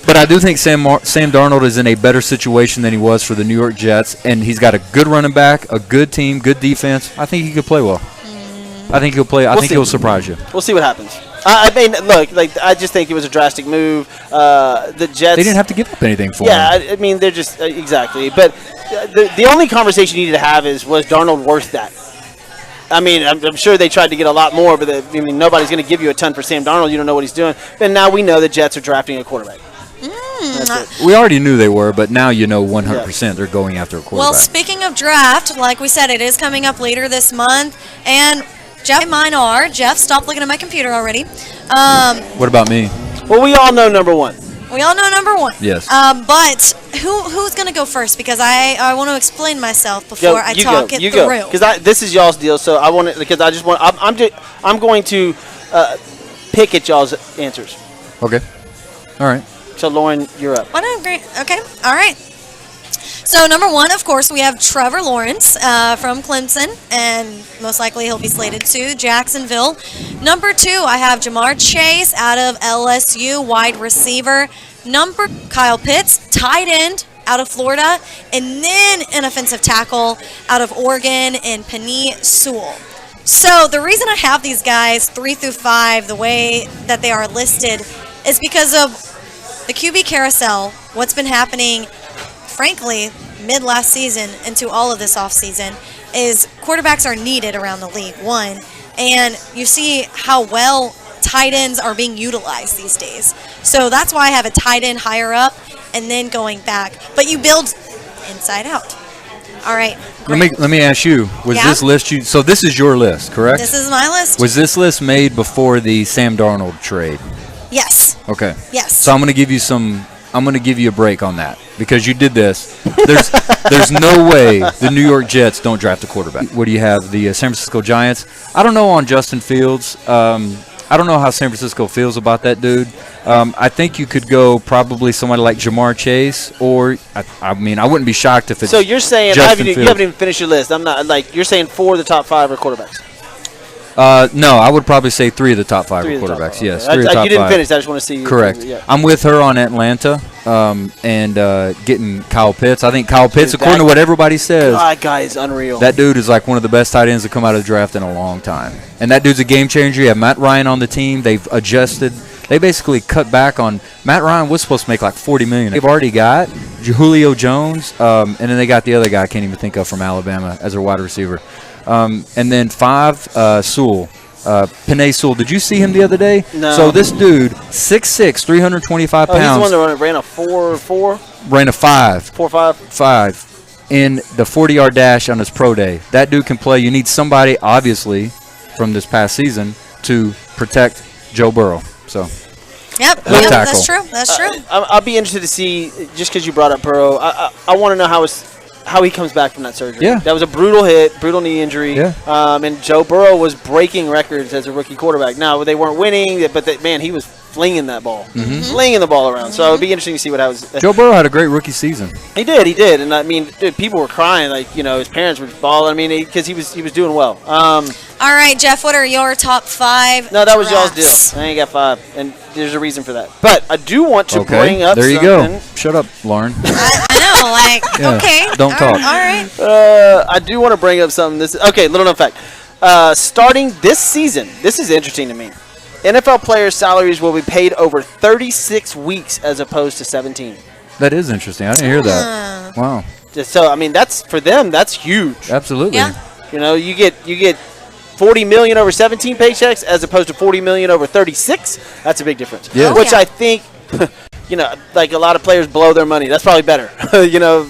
But I do think Sam Darnold is in a better situation than he was for the New York Jets, and he's got a good running back, a good team, good defense. I think he could play well. I think he'll play. I think see. he'll surprise you. We'll see what happens. I mean, look, I just think it was a drastic move. The Jets. They didn't have to give up anything for Yeah, him. I mean, they're just exactly. But the only conversation you needed to have was Darnold worth that? I mean, I'm sure they tried to get a lot more, but nobody's going to give you a ton for Sam Darnold. You don't know what he's doing. And now we know the Jets are drafting a quarterback. That's it. We already knew they were, but now you know 100% they're going after a well, quarterback. speaking of draft, like we said, it is coming up later this month, and Jeff, stop looking at my computer already. What about me? Well, we all know number one. We all know number one. Yes. But who's going to go first? Because I want to explain myself before I talk it you through. go. Because this is y'all's deal, so I want it because I just want. I'm going to pick at y'all's answers. Okay. All right. So Lauren, you're up. What a great. Okay. All right. So number one, of course, we have Trevor Lawrence from Clemson, and most likely he'll be slated to Jacksonville. Number two, I have Jamar Chase out of LSU, wide receiver. Kyle Pitts, tight end out of Florida, and then an offensive tackle out of Oregon and Penei Sewell. So the reason I have these guys 3 through 5 the way that they are listed is because of the QB carousel, what's been happening, frankly, mid last season into all of this offseason, is quarterbacks are needed around the league, one, and you see how well tight ends are being utilized these days. So that's why I have a tight end higher up and then going back. But you build inside out. All right. Great. Let me ask you: was Yeah? this list you? So this is your list, correct? This is my list. Was this list made before the Sam Darnold trade? Yes. Okay. Yes. So I'm going to give you I'm going to give you a break on that because you did this. There's no way the New York Jets don't draft a quarterback. What do you have? The San Francisco Giants. I don't know on Justin Fields. I don't know how San Francisco feels about that dude. I think you could go probably somebody like Jamar Chase, or I mean, I wouldn't be shocked if it's. So you're saying Justin you Fields. haven't even finished your list. I'm not like you're saying 4 of the top 5 are quarterbacks. No, I would probably say 3 of the top 5 are 3 of the top quarterbacks. 5, Yes, okay. 3 of the top You didn't 5. finish. I just want to see you. Correct. Yeah. I'm with her on Atlanta and getting Kyle Pitts. I think Kyle Pitts, Dude, according to what everybody says, That guy is unreal. that dude is like one of the best tight ends to come out of the draft in a long time. And that dude's a game changer. You have Matt Ryan on the team. They've adjusted. They basically cut back on Matt Ryan was supposed to make like $40 million. They've already got Julio Jones, and then they got the other guy I can't even think of from Alabama as their wide receiver. And then 5, Sewell. Panay Sewell. Did you see him the other day? No. So this dude, 6'6", 325 pounds. He's the one that ran a 4.4? Ran a 5. 4.5? 5 in the 40-yard dash on his pro day. That dude can play. You need somebody, obviously, from this past season to protect Joe Burrow. So, Yep, Left tackle. that's true. That's true. I'll be interested to see, just because you brought up Burrow, I want to know how he comes back from that surgery. Yeah. That was a brutal hit, brutal knee injury. Yeah. And Joe Burrow was breaking records as a rookie quarterback. Now, they weren't winning, but, man, he was flinging that ball. Flinging the ball around. So it would be interesting to see what happens. Joe Burrow had a great rookie season. He did. And, I mean, dude, people were crying. Like, his parents were bawling. I mean, because he was doing well. All right, Jeff, what are your top 5 No, that was y'all's drafts? deal. I ain't got 5. And there's a reason for that. But I do want to bring up there you something. go. Shut up, Lauren. I know, like, Yeah, okay. don't talk. All right. I do want to bring up something. Little known fact. Starting this season, this is interesting to me. NFL players' salaries will be paid over 36 weeks as opposed to 17. That is interesting. I didn't hear that. Wow. So, I mean, that's for them. That's huge. Absolutely. Yeah. You get $40 million over 17 paychecks as opposed to $40 million over 36. That's a big difference. Yeah. Which yeah. I think, like a lot of players blow their money. That's probably better.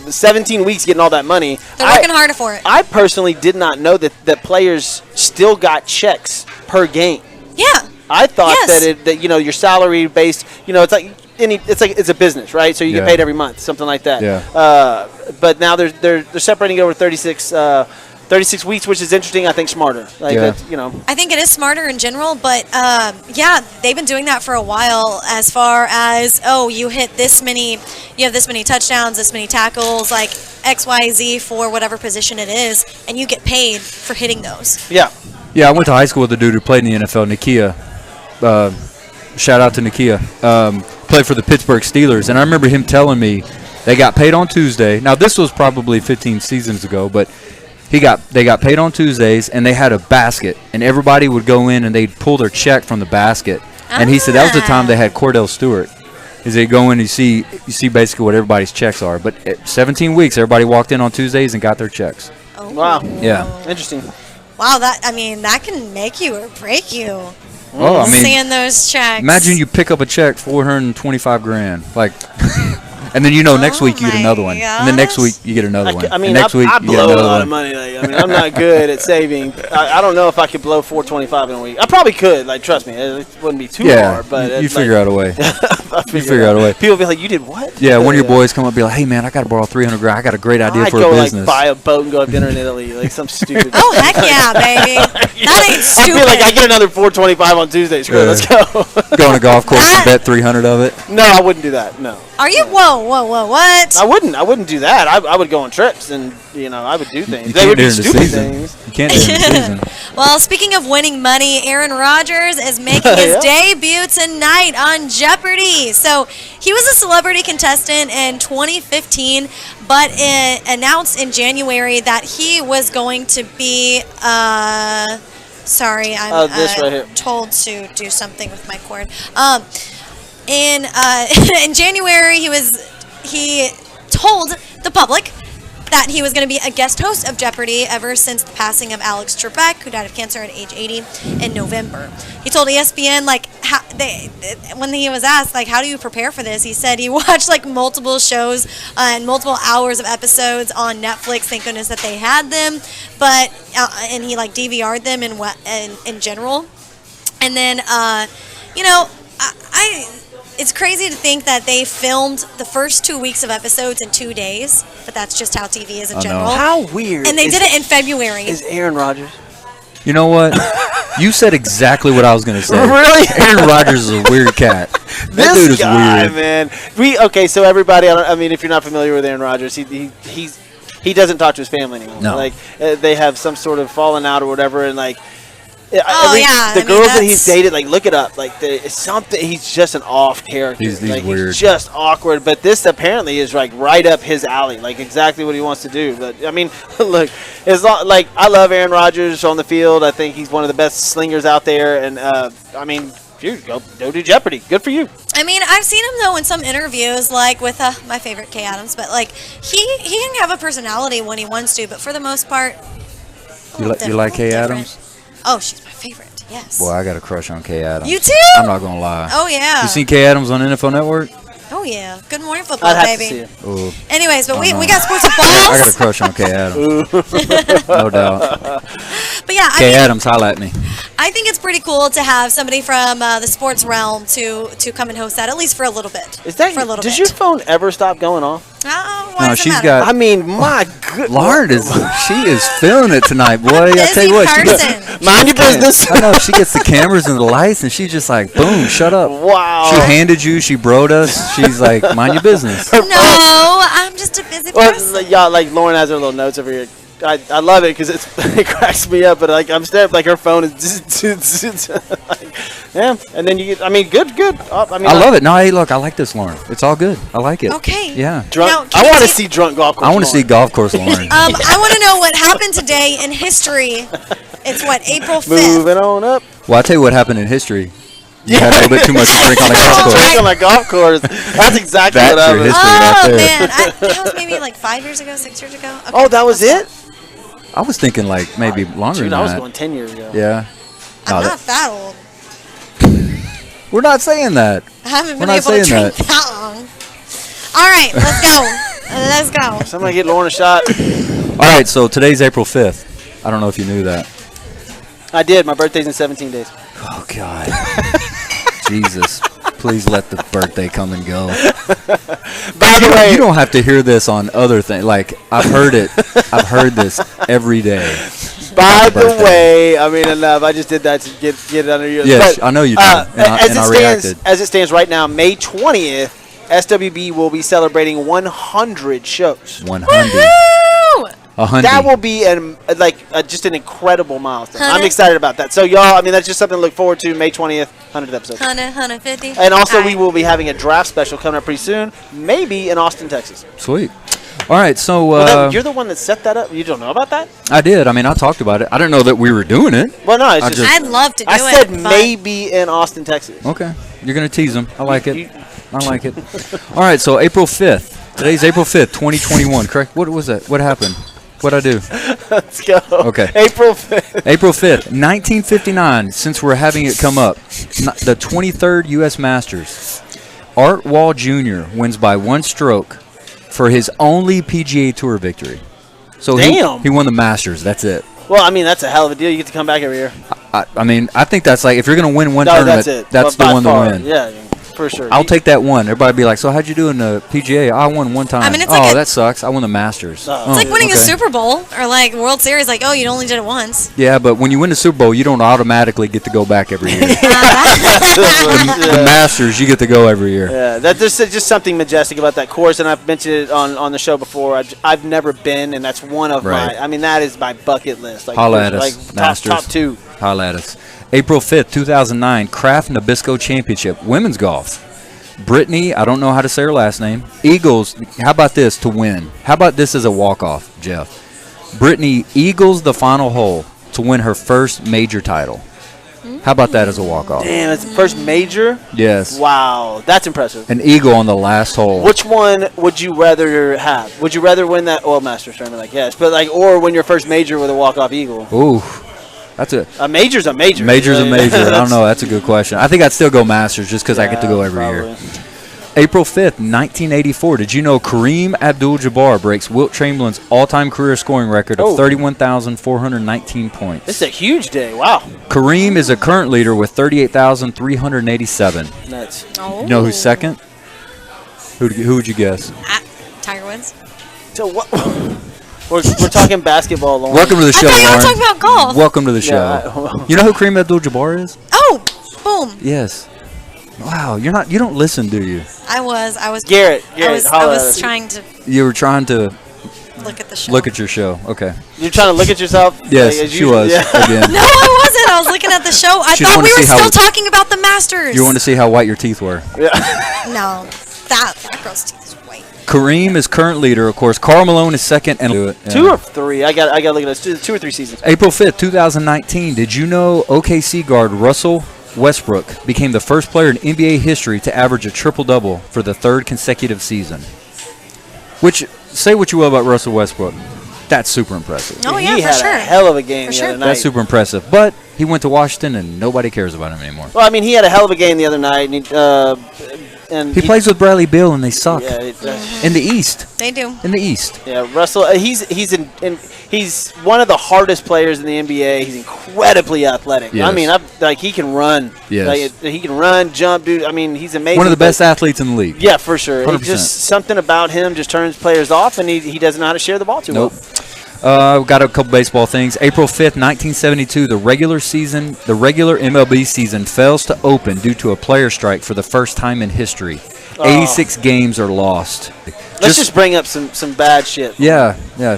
17 weeks getting all that money. They're working harder for it. I personally did not know that players still got checks per game. Yeah. I thought Yes. that your salary based, it's like it's a business, right? So you get Yeah. paid every month, something like that. Yeah. But now they're separating it over 36 weeks, which is interesting. I think smarter. Like Yeah. that's, I think it is smarter in general, but yeah, they've been doing that for a while. As far as you have this many touchdowns, this many tackles, like XYZ for whatever position it is, and you get paid for hitting those. Yeah. Yeah, I went to high school with a dude who played in the NFL, Nakia. Shout out to Nakia. Played for the Pittsburgh Steelers, and I remember him telling me they got paid on Tuesday. Now, this was probably 15 seasons ago, but they got paid on Tuesdays, and they had a basket, and everybody would go in and they'd pull their check from the basket. And he said that was the time they had Cordell Stewart. Is they go in and you see basically what everybody's checks are. But at 17 weeks, everybody walked in on Tuesdays and got their checks. Oh. Wow. Yeah. Interesting. Wow, that can make you or break you. Oh, I mean, Seeing those checks. imagine you pick up a check $425,000, like, and then next week you get my another one, and then next gosh. week you get another one. I mean, and next week I you get blow a another lot one. of money. I'm not good at saving. I don't know if I could blow $425 in a week. I probably could. Like, trust me, it wouldn't be too Yeah, hard. But you it's figure out a way. I You figure out a way. People be like, "You did what?" Yeah, one of your boys come up and be like, "Hey man, I got to borrow $300,000. I got a great idea I'd for go a business." like buy a boat and go have dinner in Italy, like some stupid. Oh heck yeah, baby! That ain't I stupid. feel like I get another $425 on Tuesday. Screw it, let's go. Go on a golf course and bet 300 of it. No, I wouldn't do that. No, Are you? Whoa, what? I wouldn't do that. I would go on trips and I would do things. You They can't would do be it in the stupid season. things. You can't do it in the season. Well, speaking of winning money, Aaron Rodgers is making his Yeah. debut tonight on Jeopardy! So he was a celebrity contestant in 2015, but it announced in January that he was going to be. Sorry, I'm this right here. told to do something with my cord. In in January, he told the public that he was going to be a guest host of Jeopardy ever since the passing of Alex Trebek, who died of cancer at age 80 in November. He told ESPN, when he was asked, how do you prepare for this? He said he watched, multiple shows and multiple hours of episodes on Netflix. Thank goodness that they had them. But, and he, DVR'd them in general. And then, it's crazy to think that they filmed the first 2 weeks of episodes in 2 days, but that's just how TV is in I know. general. How weird. And they did it in February. Is Aaron Rodgers? You know what? You said exactly what I was going to say. Really? Aaron Rodgers is a weird cat. That This dude is guy, weird. man. So everybody, if you're not familiar with Aaron Rodgers, he doesn't talk to his family anymore. No. They have some sort of falling out or whatever, and yeah, the girls that he's dated, look it up. It's something. He's just an off character. He's weird. He's just awkward. But this apparently is right up his alley. Exactly what he wants to do. But I mean, look, I love Aaron Rodgers on the field. I think he's one of the best slingers out there. And dude, go do Jeopardy. Good for you. I mean, I've seen him though in some interviews, with my favorite Kay Adams. But he can have a personality when he wants to. But for the most part, You like Kay Adams? Oh, she's my favorite. Yes. Boy, I got a crush on Kay Adams. You too? I'm not gonna lie. Oh yeah. You seen Kay Adams on NFL Network? Oh yeah. Good morning football, I'd have baby. to see it. Ooh, Anyways, but we no. got sports with I got a balls. crush on Kay Adams. No doubt. But yeah, Kay Adams, holla at me. I think it's pretty cool to have somebody from the sports realm to come and host that, at least for a little bit. Is that for a little does bit? your phone ever stop going off? Oh, why No, does it she's matter? got. I mean, my good. Lauren she is feeling it tonight, boy. I tell Busy you what, person. Mind your business. I know she gets the cameras and the lights, and she's just like, boom, shut up. Wow. She handed you, she broed us. She's like, mind your business. No, I'm just a busy person. Well, yeah, like Lauren has her little notes over here. I love it because it cracks me up. But like I'm staring, like her phone is like, yeah. And then you get, I mean, good. I mean, I love it. No, hey, look, I like this, Lauren. It's all good. I like it. Okay. Yeah. drunk. Now, can I you want to see- see drunk golf course. I want to see Lauren. golf course, Lauren. I want to know what happened today in history. It's what, April 5th? Moving on up. Well, I'll tell you what happened in history. You had a little bit too much to drink on a golf course. Drink on a golf course. That's exactly That's what your happened. history. Oh, right there. man. That was maybe like 5 years ago, 6 years ago. Okay, Oh, that was that's it. I was thinking like maybe longer Dude, than I was that. going 10 years ago. Yeah. I'm No, not that old. we're not saying that. I haven't We're been not able to saying drink that long. All right, let's go. Let's go. Somebody get Lauren a shot. All right, so today's April 5th. I don't know if you knew that. I did. My birthday's in 17 days. Oh, God. Jesus. Please let the birthday come and go. By the way, You don't have to hear this on other things. Like, I've heard it. I've heard this every day. by the birthday. way, I mean enough. I just did that to get it under your. Yes, but, I know you did. And I reacted. As it stands right now, May 20th, SWB will be celebrating 100 shows. 100. Woo! 100. That will be just an incredible milestone. I'm 100. excited about that. So y'all, I mean, that's just something to look forward to. May 20th, 100th episode. 100, 150. And also, All we right. will be having a draft special coming up pretty soon, maybe in Austin, Texas. Sweet. All right, so You're the one that set that up. You don't know about that? I did. I mean, I talked about it. I didn't know that we were doing it. Well, no, it's I just. just- I'd love to do I it. said but maybe in Austin, Texas. Okay. You're going to tease them. I like You- it. I like it. All right, so April 5th. Today's April 5th, 2021, correct? What was that? What happened? What'd I do? Let's go. Okay. April 5th. April 5th, 1959, since we're having it come up, the 23rd U.S. Masters. Art Wall Jr. wins by one stroke for his only PGA Tour victory. So Damn. he won the Masters. That's it. Well, I mean, that's a hell of a deal. You get to come back every year. I mean, I think that's like, if you're going to win one No, tournament, that's it. that's By the one far. to win. Yeah, for sure. I'll take that one. Everybody be like, so how'd you do in the PGA? I won one time. I mean, it's oh, like a- that sucks. I won the Masters. Oh. It's like winning a okay. Super Bowl or like World Series. Like, oh, you only did it once. Yeah, but when you win the Super Bowl, you don't automatically get to go back every year. The Masters, you get to go every year. Yeah, there's just something majestic about that course, and I've mentioned it on the show before. I've never been, and that's one of Right. my. I mean, that is my bucket list. Like, Holla at us, like Masters. top two. Holla at us. April 5th, 2009, Kraft Nabisco Championship, women's golf. Brittany, I don't know how to say her last name. Eagles, how about this to win? How about this as a walk-off, Jeff? Brittany eagles the final hole to win her first major title. How about that as a walk-off? Damn, it's the first major. Yes. Wow, that's impressive. An eagle on the last hole. Which one would you rather have? Would you rather win that oil Masters tournament? Like, yes, but like, or win your first major with a walk-off eagle? Ooh, that's a A major's a major. major's a Yeah, major. I don't that's- know. That's a good question. I think I'd still go Masters just because I get to go every year. probably. April 5th, 1984. Did you know Kareem Abdul-Jabbar breaks Wilt Chamberlain's all-time career scoring record of Oh. 31,419 points? This is a huge day. Wow. Kareem is a current leader with 38,387. Nuts. Oh. You know who's second? Who would you guess? Tiger wins. So what? We're talking basketball, Lauren. Welcome to the show, I thought you were Lauren. talking about golf. Welcome to the show. Yeah, You know who Kareem Abdul-Jabbar is? Oh, boom. Yes. Wow, you don't listen, do you? I was. Garrett, I was holla at us. trying to You were trying to look at the show. look at your show. Okay. You're trying to look at yourself? Yes, like, as she usual? was Yeah. again. No, I wasn't. I was looking at the show. I She thought wanted we to were see how- still talking about the Masters. You want to see how white your teeth were? No, that girl's teeth is white. Kareem is current leader, of course. Karl Malone is second. And do it. Yeah. 2 or 3? I got to look at this. 2 or 3 seasons. April 5th, 2019. Did you know OKC guard Russell Westbrook became the first player in NBA history to average a triple-double for the third consecutive season? Which, say what you will about Russell Westbrook. That's super impressive. Oh, yeah, he for had sure. a hell of a game For the sure. other night. That's super impressive. But he went to Washington, and nobody cares about him anymore. Well, I mean, he had a hell of a game the other night, and He plays with Bradley Beal, and they suck. Yeah, In the East. They do. In the East. yeah. Russell, he's one of the hardest players in the NBA. He's incredibly athletic. Yes. I mean, he can run. Yes. Like, he can run, jump, dude. I mean, he's amazing. One of the but- best athletes in the league. Yeah, for sure. 100%. It's just something about him just turns players off, and he doesn't know how to share the ball too Nope. well. We've got a couple baseball things. April 5th, 1972, the regular MLB season fails to open due to a player strike for the first time in history. 86 games are lost. Let's just bring up some bad shit. Yeah,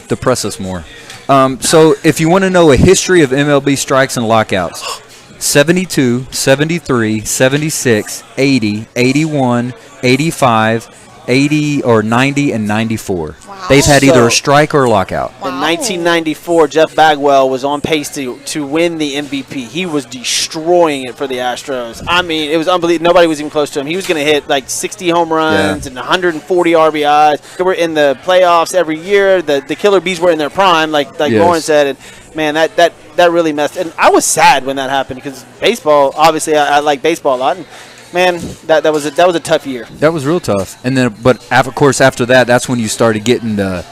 depress us more. So if you want to know a history of MLB strikes and lockouts, 72, 73, 76, 80, 81, 85, 80 or 90, and 94. Wow. They've had either So- a strike or a lockout. In 1994, Jeff Bagwell was on pace to win the MVP. He was destroying it for the Astros. I mean, it was unbelievable. Nobody was even close to him. He was going to hit like 60 home runs and 140 RBIs. They were in the playoffs every year. The Killer Bees were in their prime, like Yes. Lauren said. And man, that really messed. And I was sad when that happened because baseball. Obviously, I like baseball a lot. And man, that was a tough year. That was real tough. And then, but of course, after that, that's when you started getting the.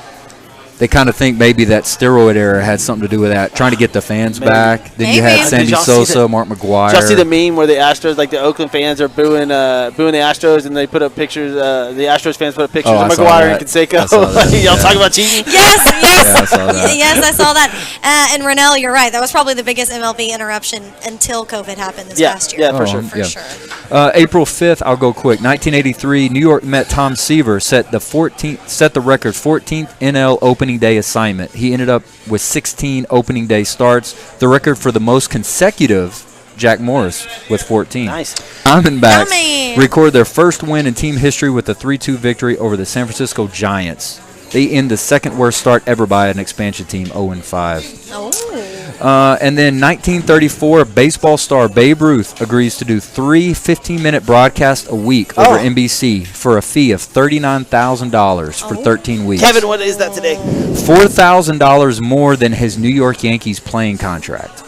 They kind of think maybe that steroid era had something to do with that, trying to get the fans Maybe. back. Then you Maybe. had Sandy Did y'all see Sosa, Mark McGuire. Did y'all see the meme where the Astros, like the Oakland fans, are booing the Astros, and they put up pictures? The Astros fans put up pictures I of saw McGuire and that. I saw Canseco. that, Y'all yeah. talking about cheating? Yes, yes. Yeah, I saw that. Yes, I saw that. And Rennell, you're right. That was probably the biggest MLB interruption until COVID happened this past year. Yeah, for Oh, sure. For yeah. sure. April 5th, I'll go quick. 1983, New York Met Tom Seaver set the record 14th NL opening day assignment. He ended up with 16 opening day starts. The record for the most consecutive, Jack Morris with 14. Nice. Diamondbacks Yummy. record their first win in team history with a 3-2 victory over the San Francisco Giants. They end the second worst start ever by an expansion team, 0-5. Oh. And then 1934, baseball star Babe Ruth agrees to do 3 15-minute broadcasts a week over NBC for a fee of $39,000 for 13 weeks. Kevin, what is that today? $4,000 more than his New York Yankees playing contract.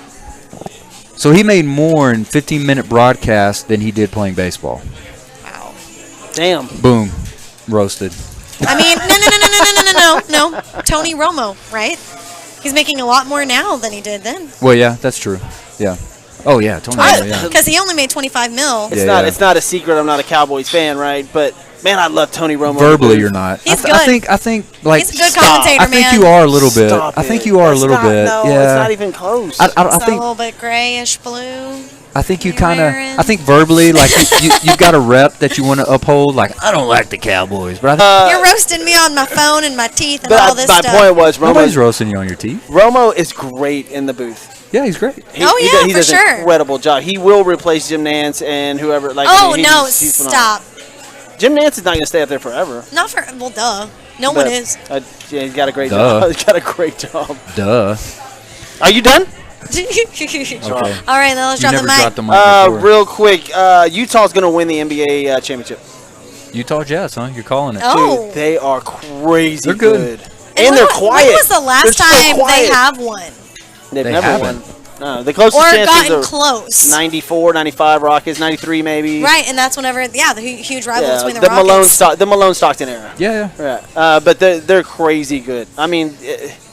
So he made more in 15-minute broadcasts than he did playing baseball. Wow. Damn. Boom. Roasted. I mean, no. Tony Romo, right? He's making a lot more now than he did then. Well, yeah, that's true. Yeah. Oh, yeah. Tony Romo, yeah. Because he only made 25 mil. Yeah. It's not a secret. I'm not a Cowboys fan, right? But man, I love Tony Romo. Verbally, you're not. He's I good. think like He's a good Stop. commentator, I think man. you are a little bit. Stop I think it. you are That's a little not- bit. No, yeah. it's not even close. It's I a think little bit grayish blue. I think you You're kind of. wearing- I think verbally, like you've got a rep that you want to uphold. Like I don't like the Cowboys, but I think You're roasting me on my phone and my teeth and but all this my stuff. point was nobody's roasting you on your teeth. Romo is great in the booth. Yeah, he's great. He For does an sure. incredible job. He will replace Jim Nance and whoever. Like, Oh, he's- no, he's phenomenal. stop. Jim Nance is not going to stay up there forever. Not for, well, duh. No one But, is. yeah, he's got a great Duh. job. He's got a great job. Duh. Are you done? Okay. All right, then let's You drop the never mic. dropped the mic before. Real quick, Utah's going to win the NBA championship. Utah Jazz, huh? You're calling it. Oh. Dude, they are crazy They're good. And they're quiet. When was the last They're so time quiet. they have won? They've They never haven't. won. No, the closest Or chances gotten are close? 94, 95 Rockets, 93 maybe. Right, and that's whenever, the huge rival Yeah, between the the Rockets. Malone Stockton era. Yeah, yeah. Yeah, but they're crazy good. I mean,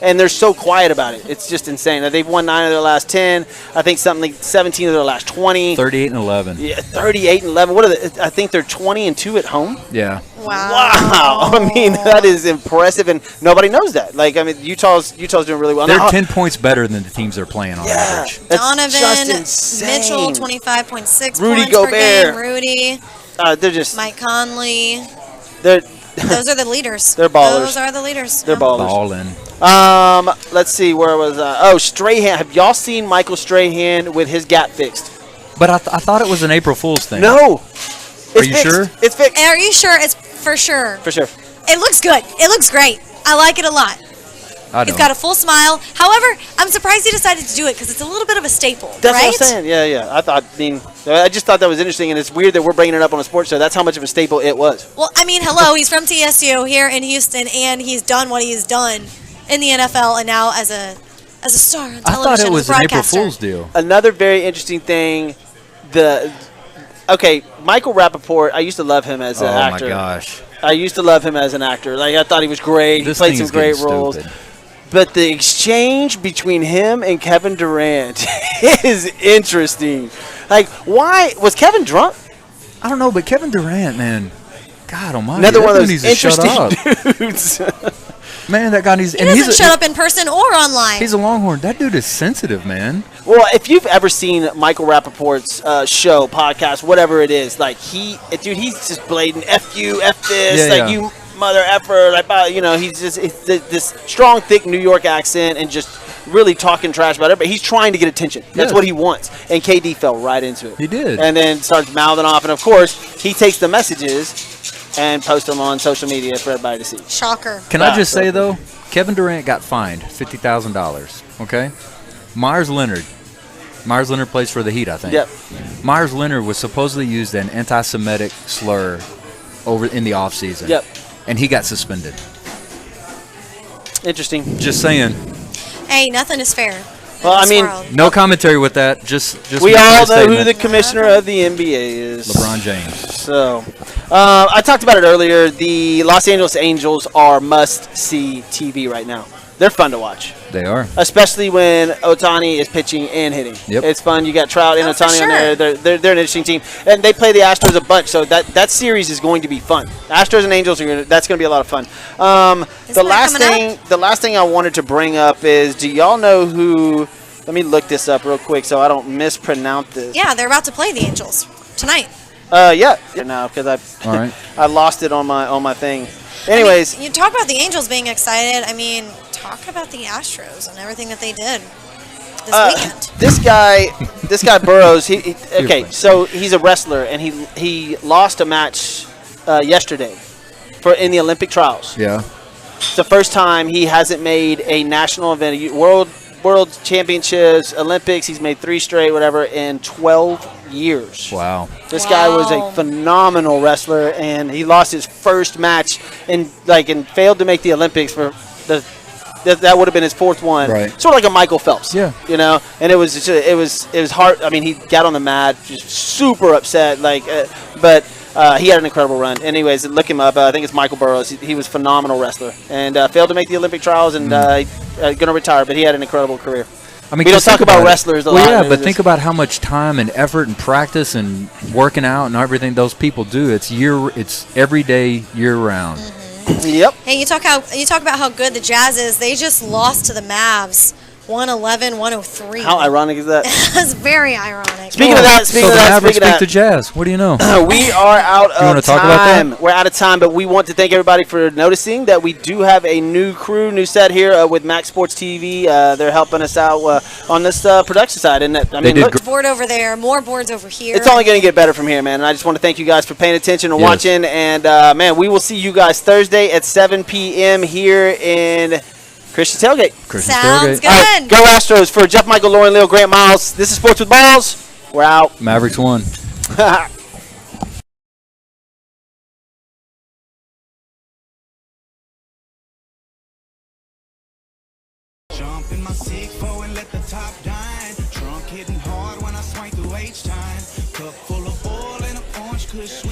and they're so quiet about it. It's just insane. They've won 9 of their last 10. I think something like 17 of their last 20. 38-11. Yeah, 38-11. What are they? I think they're 20-2 at home. Yeah. Wow. Wow. I mean, that is impressive, and nobody knows that. Like, I mean, Utah's doing really well. They're Now, 10 points better than the teams they're playing on yeah, average. that's Donovan, just insane. Mitchell, 25.6 Rudy points per Gobert. game. Rudy, They're just Mike Conley. they're Those are the leaders. They're ballers. Those are the leaders. they're Yeah. ballers. Ballin'. Let's see, where was I? Oh, Strahan. Have y'all seen Michael Strahan with his gap fixed? But I thought it was an April Fool's thing. No. It's you fixed. sure? It's fixed. Are you sure? It's for sure. For sure. It looks good. It looks great. I like it a lot. I He's don't. got a full smile. However, I'm surprised he decided to do it because it's a little bit of a staple, That's right? what I'm saying. Yeah. I just thought that was interesting, and it's weird that we're bringing it up on a sports show. That's how much of a staple it was. Well, I mean, hello, he's from TSU here in Houston, and he's done what he's done in the NFL and now as a star on television. I thought it was as a an April broadcaster. Fool's deal. Another very interesting thing, Michael Rappaport, I used to love him as an actor. Oh, my gosh. I used to love him as an actor. Like, I thought he was great. This He played thing some is getting great roles. stupid. But the exchange between him and Kevin Durant is interesting. Like, why? Was Kevin drunk? I don't know, but Kevin Durant, man, God almighty. Another that one of dude those needs to shut up. interesting dudes. Man, that guy needs. He doesn't shut up in person or online. He's a Longhorn. That dude is sensitive, man. Well, if you've ever seen Michael Rappaport's show, podcast, whatever it is, like he's just blatant F you, F this, Yeah, yeah. you mother effer, like, he's just this strong, thick New York accent and just really talking trash about it. But he's trying to get attention. That's Yeah. what he wants. And KD fell right into it. He did. And then starts mouthing off. And of course, he takes the messages and posts them on social media for everybody to see. Shocker. Can I just say, though, Kevin Durant got fined $50,000, okay? Myers Leonard plays for the Heat, I think. Yep. Myers Leonard was supposedly used an anti-Semitic slur over in the offseason. Yep. And he got suspended. Interesting. Just saying. Hey, nothing is fair. in Well, I this mean, world. No commentary with that. Just We making a all know who statement. the commissioner of the NBA is. LeBron James. So, I talked about it earlier. The Los Angeles Angels are must-see TV right now. They're fun to watch, They are. especially when Ohtani is pitching and hitting. Yep. It's fun. You got Trout and Oh, for Ohtani on sure. there. They're an interesting team, and they play the Astros a bunch. So that series is going to be fun. Astros and Angels that's going to be a lot of fun. Isn't The that last thing I wanted to bring up is, do y'all know who? Let me look this up real quick so I don't mispronounce this. Yeah, they're about to play the Angels tonight. Yeah. Now because All right. I lost it on my thing. Anyways, I mean, you talk about the Angels being excited. I mean, talk about the Astros and everything that they did this weekend. this guy Burrows. Okay, fine. so he's a wrestler and he lost a match yesterday in the Olympic trials. Yeah. It's the first time he hasn't made a national event, a world championships, Olympics. He's made 3 straight, whatever, in 12 years. Wow. This guy was Wow. a phenomenal wrestler, and he lost his first match and failed to make the Olympics for that would have been his 4th one. Right. Sort of like a Michael Phelps. Yeah. And it was hard. I mean, he got on the mat, just super upset. But he had an incredible run. Anyways, look him up. I think it's Michael Burrows. He was a phenomenal wrestler and failed to make the Olympic trials and going to retire. But he had an incredible career. I mean, We don't just talk think about it. wrestlers a well, lot. yeah, It's but just- think about how much time and effort and practice and working out and everything those people do. It's every day, year round. Yep. Hey, you talk about how good the Jazz is. They just lost to the Mavs, 111-103. How ironic is that? That's very ironic. Speaking of that, So the Mavericks beat the Jazz. What do you know? We are out of wanna talk about time. that? We're out of time, but we want to thank everybody for noticing that we do have a new crew, new set here with Max Sports TV. They're helping us out on this production side. And I mean, did look, Board over there, more boards over here. it's only going to get better from here, man. And I just want to thank you guys for paying attention and Yes. watching. And, man, we will see you guys Thursday at 7 p.m. here in Christian Tailgate. Christian Sounds Tailgate. good. All right, go Astros. For Jeff, Michael, Lauren, Leal, Grant, Miles, this is Sports with Balls. We're out. Mavericks won. Jump in my 6'4" and let the top dine. Trunk hitting hard when I swing through H-time. Cup full of oil and an orange kush.